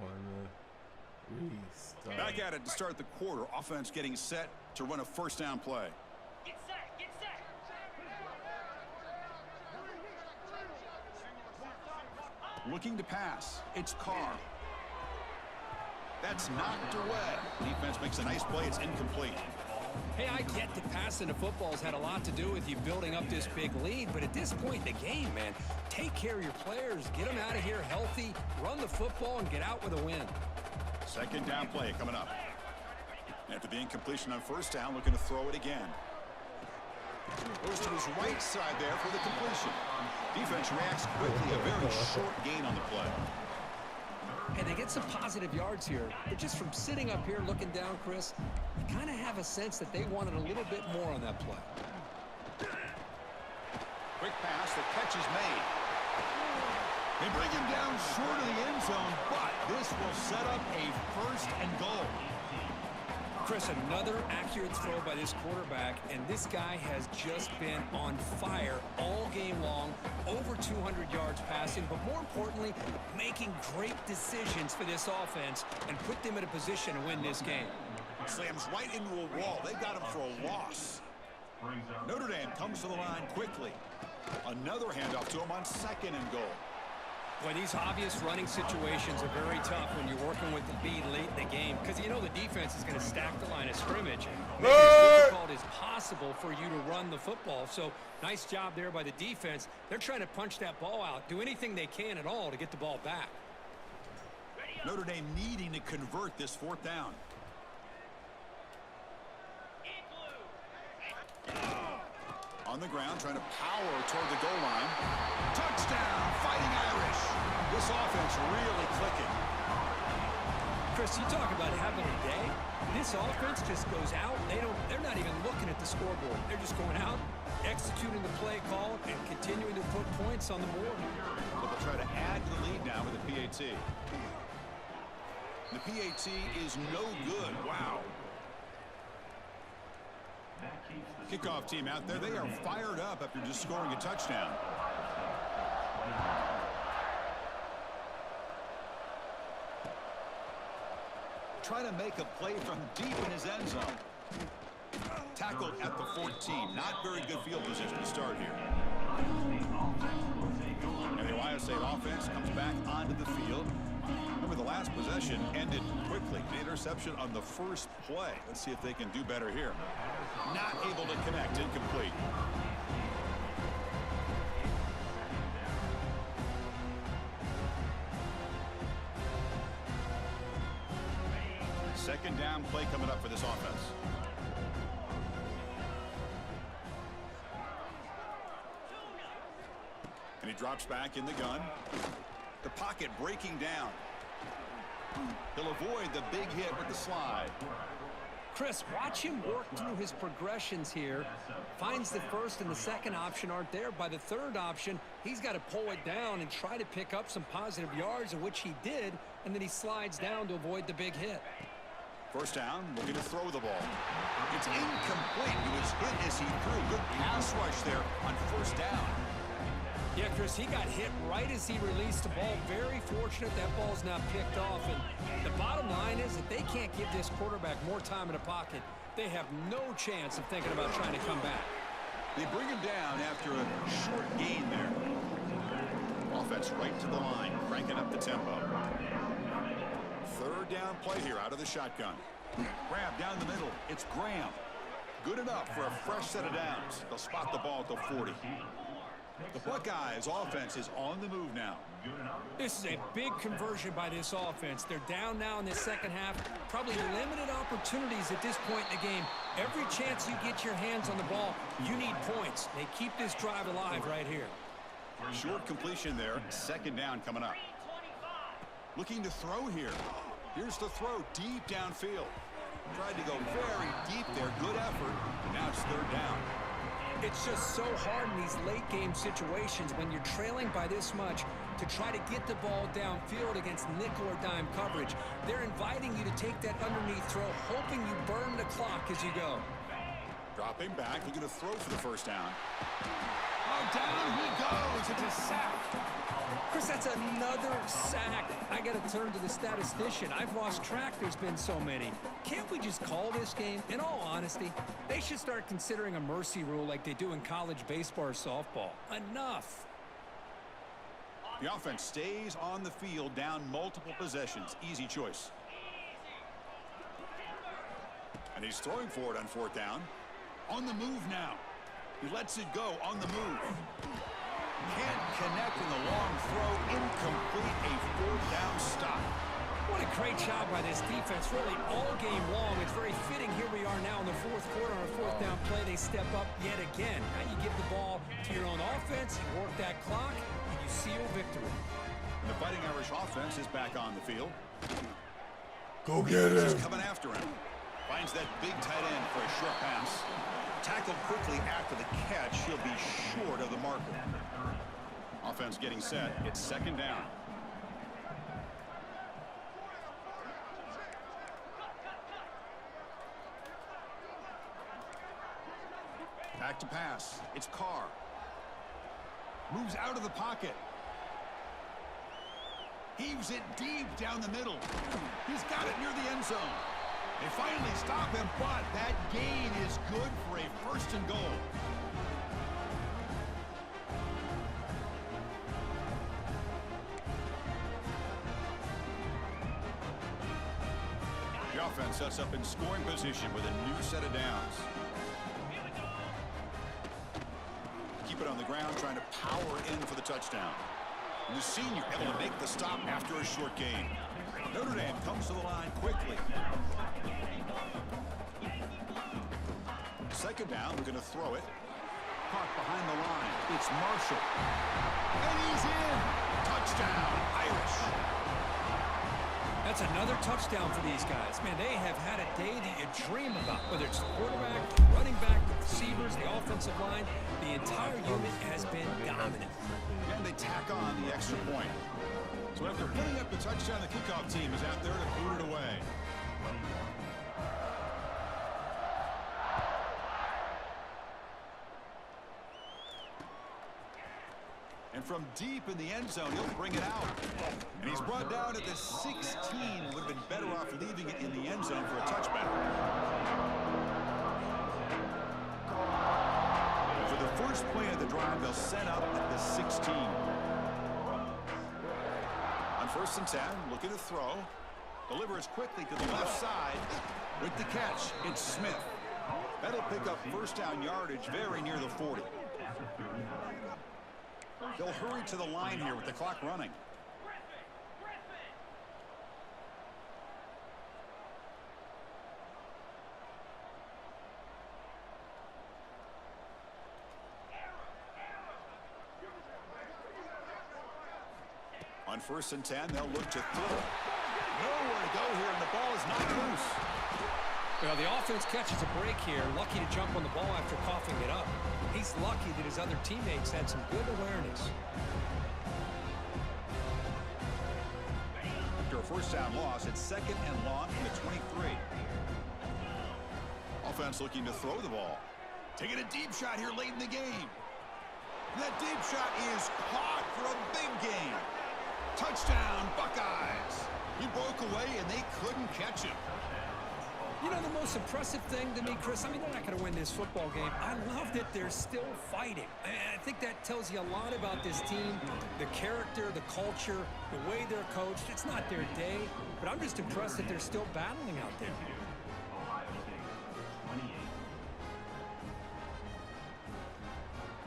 wanna restart. Back at it to start the quarter. Offense getting set to run a first down play. Get set, get set. Looking to pass. It's Carr. That's knocked away. Defense makes a nice play. It's incomplete. Hey, I get that passing the football's had a lot to do with you building up this big lead, but at this point in the game, man, take care of your players, get them out of here healthy, run the football, and get out with a win. Second down play coming up. After the incompletion on first down, looking to throw it again. Goes to his right side there for the completion. Defense reacts quickly. A very short gain on the play. And they get some positive yards here, but just from sitting up here looking down, Chris, you kind of have a sense that they wanted a little bit more on that play. Quick pass, the catch is made. They bring him down short of the end zone, but this will set up a first and goal. Chris, another accurate throw by this quarterback, and this guy has just been on fire all game long, over 200 yards passing, but more importantly, making great decisions for this offense and put them in a position to win this game. Slams right into a wall. They got him for a loss. Notre Dame comes to the line quickly. Another handoff to him on second and goal. Boy, these obvious running situations are very tough when you're working with the lead late in the game because you know the defense is going to stack the line of scrimmage. Make it as difficult as possible for you to run the football. So nice job there by the defense. They're trying to punch that ball out, do anything they can at all to get the ball back. Notre Dame needing to convert this fourth down. On the ground, trying to power toward the goal line. Touchdown, Fighting Irish. This offense really clicking. Chris, you talk about having a day. This offense just goes out. They're not even looking at the scoreboard. They're just going out, executing the play call, and continuing to put points on the board. So they'll try to add to the lead now with the PAT. The PAT is no good. Wow. Kickoff team out there. They are fired up after just scoring a touchdown. Trying to make a play from deep in his end zone. Tackled at the 14. Not very good field position to start here. And the Ohio State offense comes back onto the field. Remember, the last possession ended quickly. The interception on the first play. Let's see if they can do better here. Not able to connect. Incomplete. Second down play coming up for this offense. And he drops back in the gun. The pocket breaking down. He'll avoid the big hit with the slide. Chris, watch him work through his progressions here. Finds the first and the second option aren't there. By the third option, he's got to pull it down and try to pick up some positive yards, of which he did, and then he slides down to avoid the big hit. First down, looking to throw the ball. It's incomplete. He was hit as he threw. Good pass rush there on first down. Yeah, Chris, he got hit right as he released the ball. Very fortunate that ball's not picked off. And the bottom line is that they can't give this quarterback more time in the pocket. They have no chance of thinking about trying to come back. They bring him down after a short gain there. Offense right to the line, cranking up the tempo. Third down play here out of the shotgun. Grab down the middle. It's Graham. Good enough for a fresh set of downs. They'll spot the ball at the 40. The Buckeyes offense is on the move now. This is a big conversion by this offense. They're down now in the second half. Probably limited opportunities at this point in the game. Every chance you get your hands on the ball, you need points. They keep this drive alive right here. Short completion there. Second down coming up. Looking to throw here. Here's the throw deep downfield. Tried to go very deep there. Good effort. Now it's third down. It's just so hard in these late game situations when you're trailing by this much to try to get the ball downfield against nickel or dime coverage. They're inviting you to take that underneath throw, hoping you burn the clock as you go. Dropping back, looking to throw for the first down. Oh, down he goes. It's a sack. Chris, that's another sack. I got to turn to the statistician. I've lost track. There's been so many. Can't we just call this game? In all honesty, they should start considering a mercy rule like they do in college baseball or softball. Enough. The offense stays on the field, down multiple possessions. Easy choice. And he's throwing for it on fourth down. On the move now. He lets it go on the move. Can't connect in the long throw. Incomplete. A fourth down stop. What a great job by this defense, really all game long. It's very fitting. Here we are now in the fourth quarter on a fourth down play. They step up yet again. Now you give the ball to your own offense, you work that clock, and you seal victory. And the Fighting Irish offense is back on the field. Go get him. He's coming after him. Finds that big tight end for a short pass. Tackled quickly after the catch. He'll be short of the marker. Offense getting set. It's second down. Back to pass. It's Carr. Moves out of the pocket. Heaves it deep down the middle. He's got it near the end zone. They finally stop him, but that gain is good for a first and goal. The offense sets up in scoring position with a new set of downs. Keep it on the ground, trying to power in for the touchdown. And the senior able to make the stop after a short gain. Notre Dame comes to the line quickly. Second down, we're going to throw it. Caught behind the line. It's Marshall. And he's in. Touchdown, Irish. That's another touchdown for these guys. Man, they have had a day that you dream about, whether it's the quarterback, the running back, the receivers, the offensive line. The entire unit has been dominant. And they tack on the extra point. So after putting up the touchdown, the kickoff team is out there to boot it away. And from deep in the end zone, he'll bring it out. And he's brought down at the 16. Would have been better off leaving it in the end zone for a touchback. And for the first play of the drive, they'll set up at the 16. On first and 10, looking to throw. Delivers quickly to the left side. With the catch, it's Smith. That'll pick up first down yardage very near the 40. They'll hurry to the line here with the clock running. On first and 10, they'll look to throw. Nowhere to go here, and the ball is not loose. Well, the offense catches a break here. Lucky to jump on the ball after coughing it up. He's lucky that his other teammates had some good awareness. After a first down loss, it's 2nd and long from the 23. Offense looking to throw the ball. Taking a deep shot here late in the game. That deep shot is caught for a big gain. Touchdown, Buckeyes. He broke away, and they couldn't catch him. You know, the most impressive thing to me, Chris, I mean, they're not going to win this football game. I love that they're still fighting. I think that tells you a lot about this team, the character, the culture, the way they're coached. It's not their day, but I'm just impressed that they're still battling out there.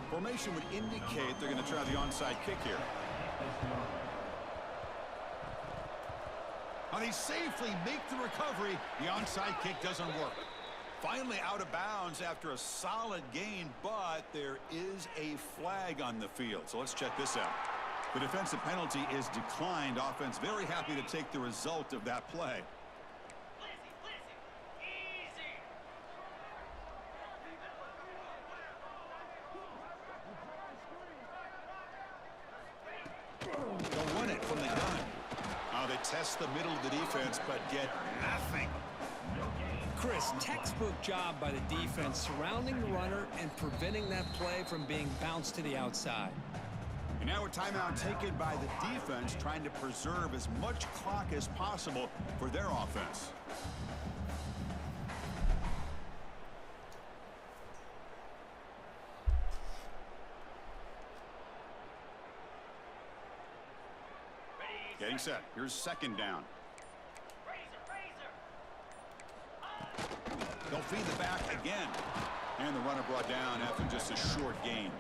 Formation would indicate they're going to try the onside kick here. Now they safely make the recovery. The onside kick doesn't work. Finally out of bounds after a solid gain, but there is a flag on the field. So let's check this out. The defensive penalty is declined. Offense very happy to take the result of that play. They'll run it from the gun. They test the middle of the defense, but get nothing. Chris, textbook job by the defense surrounding the runner and preventing that play from being bounced to the outside. And now a timeout taken by the defense, trying to preserve as much clock as possible for their offense. Getting set. Here's 2nd down. They'll feed the back again. And the runner brought down after just a short gain.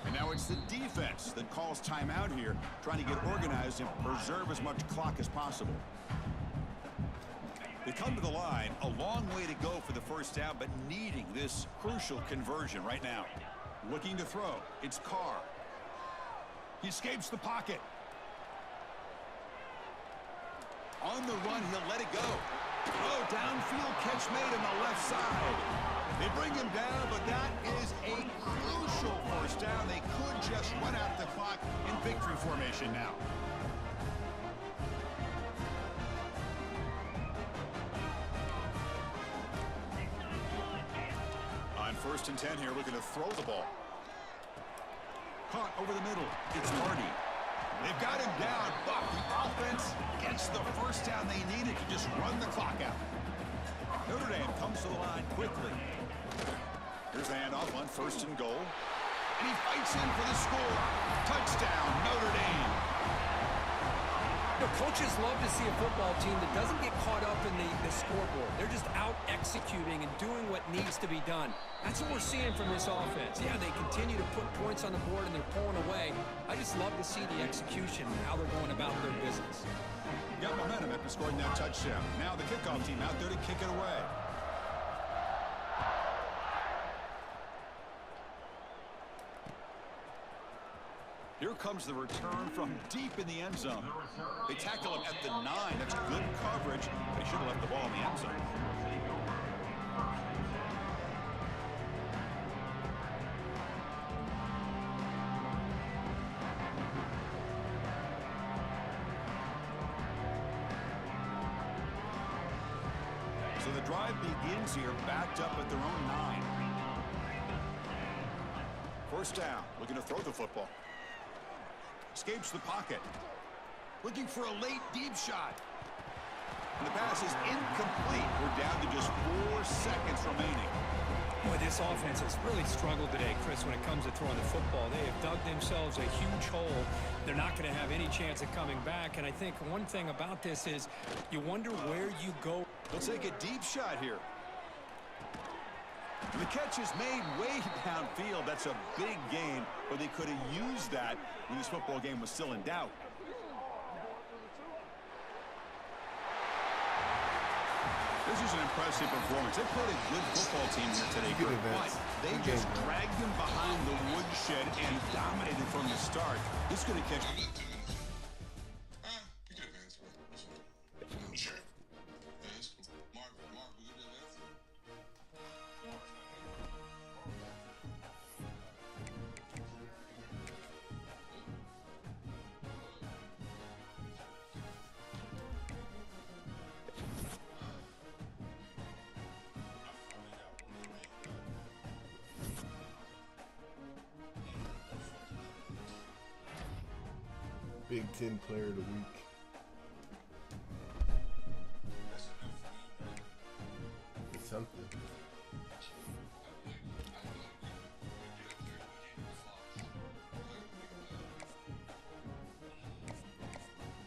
And now it's the defense that calls timeout here, trying to get organized and preserve as much clock as possible. They come to the line, a long way to go for the first down, but needing this crucial conversion right now. Looking to throw. It's Carr. He escapes the pocket. On the run, he'll let it go. Oh, downfield catch made on the left side. They bring him down, but that is a crucial first down. They could just run out the clock in victory formation now. On 1st and 10 here, looking to throw the ball. Caught over the middle. It's Hardy. They've got him down, but the offense gets the first down they needed to just run the clock out. Notre Dame comes to the line quickly. Here's the handoff on 1st and goal. And he fights in for the score. Touchdown, Notre Dame. You know, coaches love to see a football team that doesn't get caught up in the scoreboard. They're just out executing and doing what needs to be done. That's what we're seeing from this offense. Yeah, they continue to put points on the board and they're pulling away. I just love to see the execution and how they're going about their business. Got momentum after scoring that touchdown. Now the kickoff team out there to kick it away. Here comes the return from deep in the end zone. They tackle him at the 9. That's good coverage. They should have left the ball in the end zone. So the drive begins here, backed up at their own 9. First down, looking to throw the football. Escapes the pocket. Looking for a late deep shot. And the pass is incomplete. We're down to just 4 seconds remaining. Boy, this offense has really struggled today, Chris, when it comes to throwing the football. They have dug themselves a huge hole. They're not going to have any chance of coming back. And I think one thing about this is you wonder where you go. They'll take a deep shot here. And the catch is made way downfield. That's a big gain, but they could have used that when this football game was still in doubt. This is an impressive performance. They played a good football team here today, but they just dragged them behind the woodshed and dominated from the start. This is going to catch... Sure. Yeah, it's cool. Mark Big Ten Player of the Week. It's something.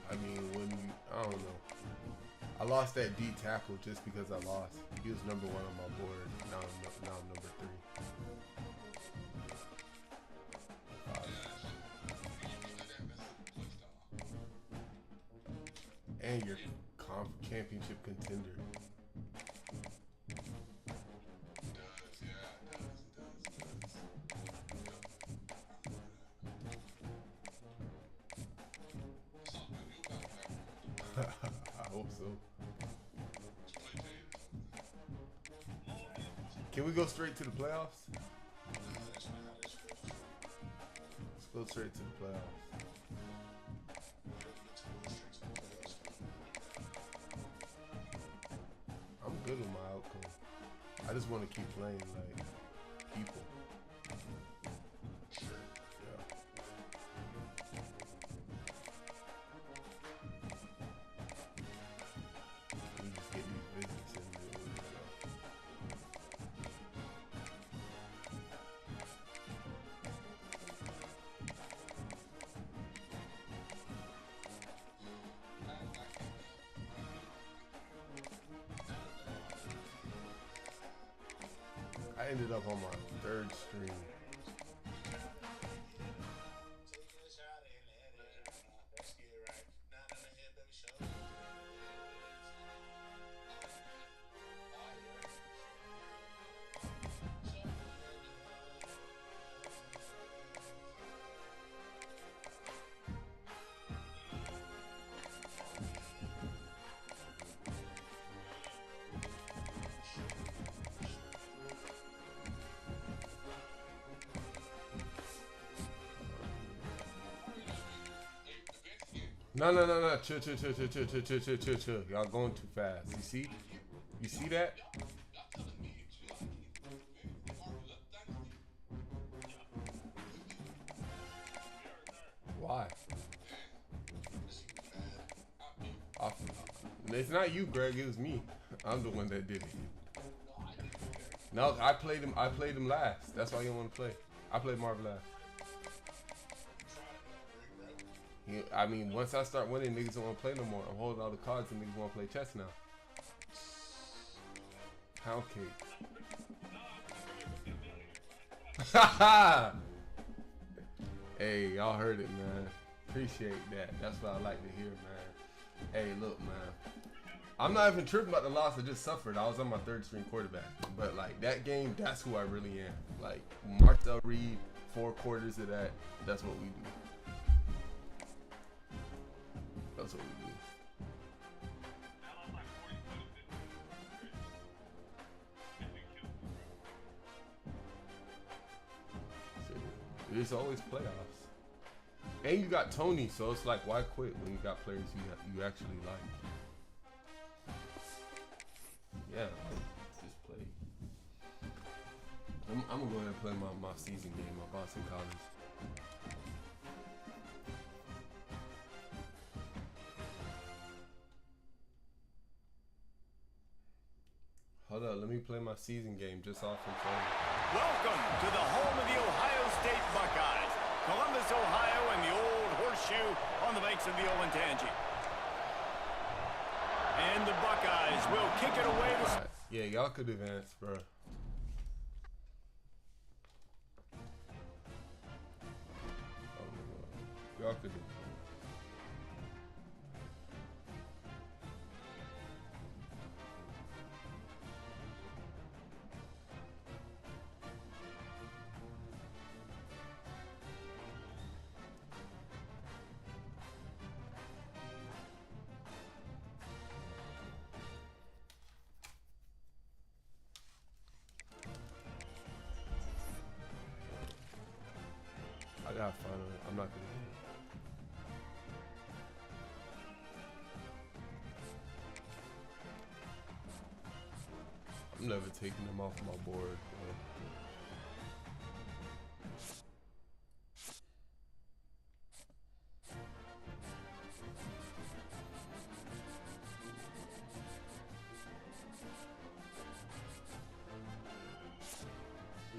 I mean, I don't know. I lost that D tackle just because I lost. He was number 1 on my board. Now I'm number 3. And your championship contender. I hope so. Can we go straight to the playoffs? Let's go straight to the playoffs. I'm good with my outcome. I just want to keep playing like people. I ended up on my 3rd stream. No. Chill. Y'all going too fast. You see? You see that? Why? It's not you, Greg. It was me. I'm the one that did it. No, I played him last. That's why you don't want to play. I played Marv last. I mean, once I start winning, niggas don't want to play no more. I'm holding all the cards and niggas want to play chess now. Pound cake. Hey, y'all heard it, man. Appreciate that. That's what I like to hear, man. Hey, look, man. I'm not even tripping about the loss. I just suffered. I was on my 3rd string quarterback. But, like, that game, that's who I really am. Like, Marcel Reed, 4 quarters of that. That's what we do. That's what we do. It's always playoffs. And you got Tony, so it's like, why quit when you got players you actually like? Yeah, just play. I'm gonna go ahead and play my season game, my Boston College. Hold up, let me play my season game just off in front. Welcome to the home of the Ohio State Buckeyes. Columbus, Ohio, and the old horseshoe on the banks of the Olentangy. And the Buckeyes will kick it away. Right. Yeah, y'all could advance, bro. Y'all could advance. I gotta find it. I'm not gonna do it. I'm never taking them off my board. Bro.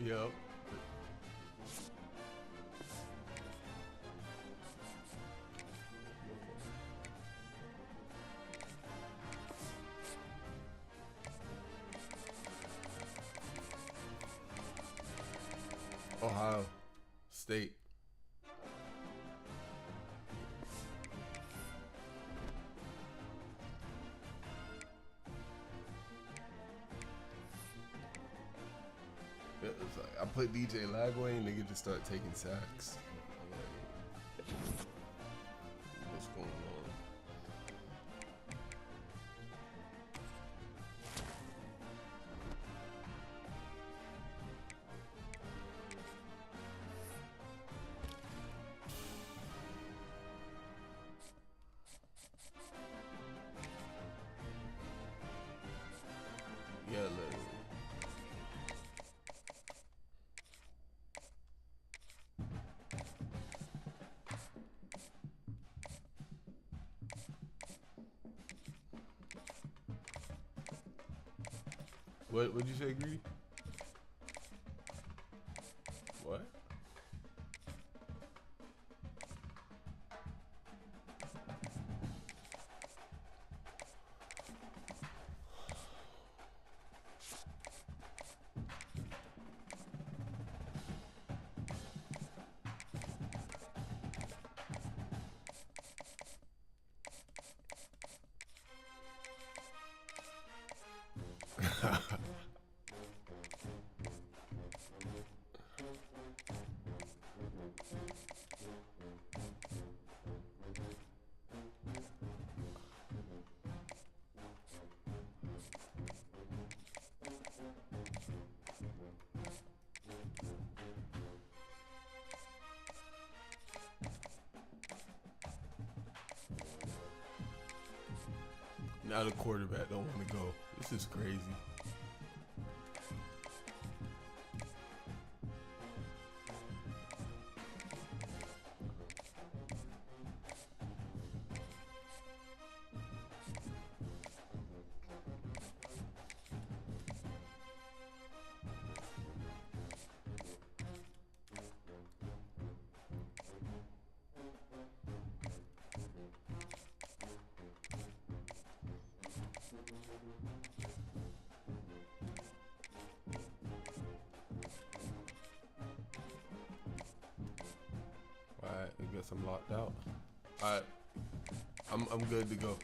Yep. Ohio State. It was like, I put DJ Lagway and nigga just start taking sacks. I'm like, what's going on? Yellow. What'd you say, Greedy? What? Now the quarterback don't want to go. This is crazy. Alright, I guess I'm locked out. Alright, I'm good to go.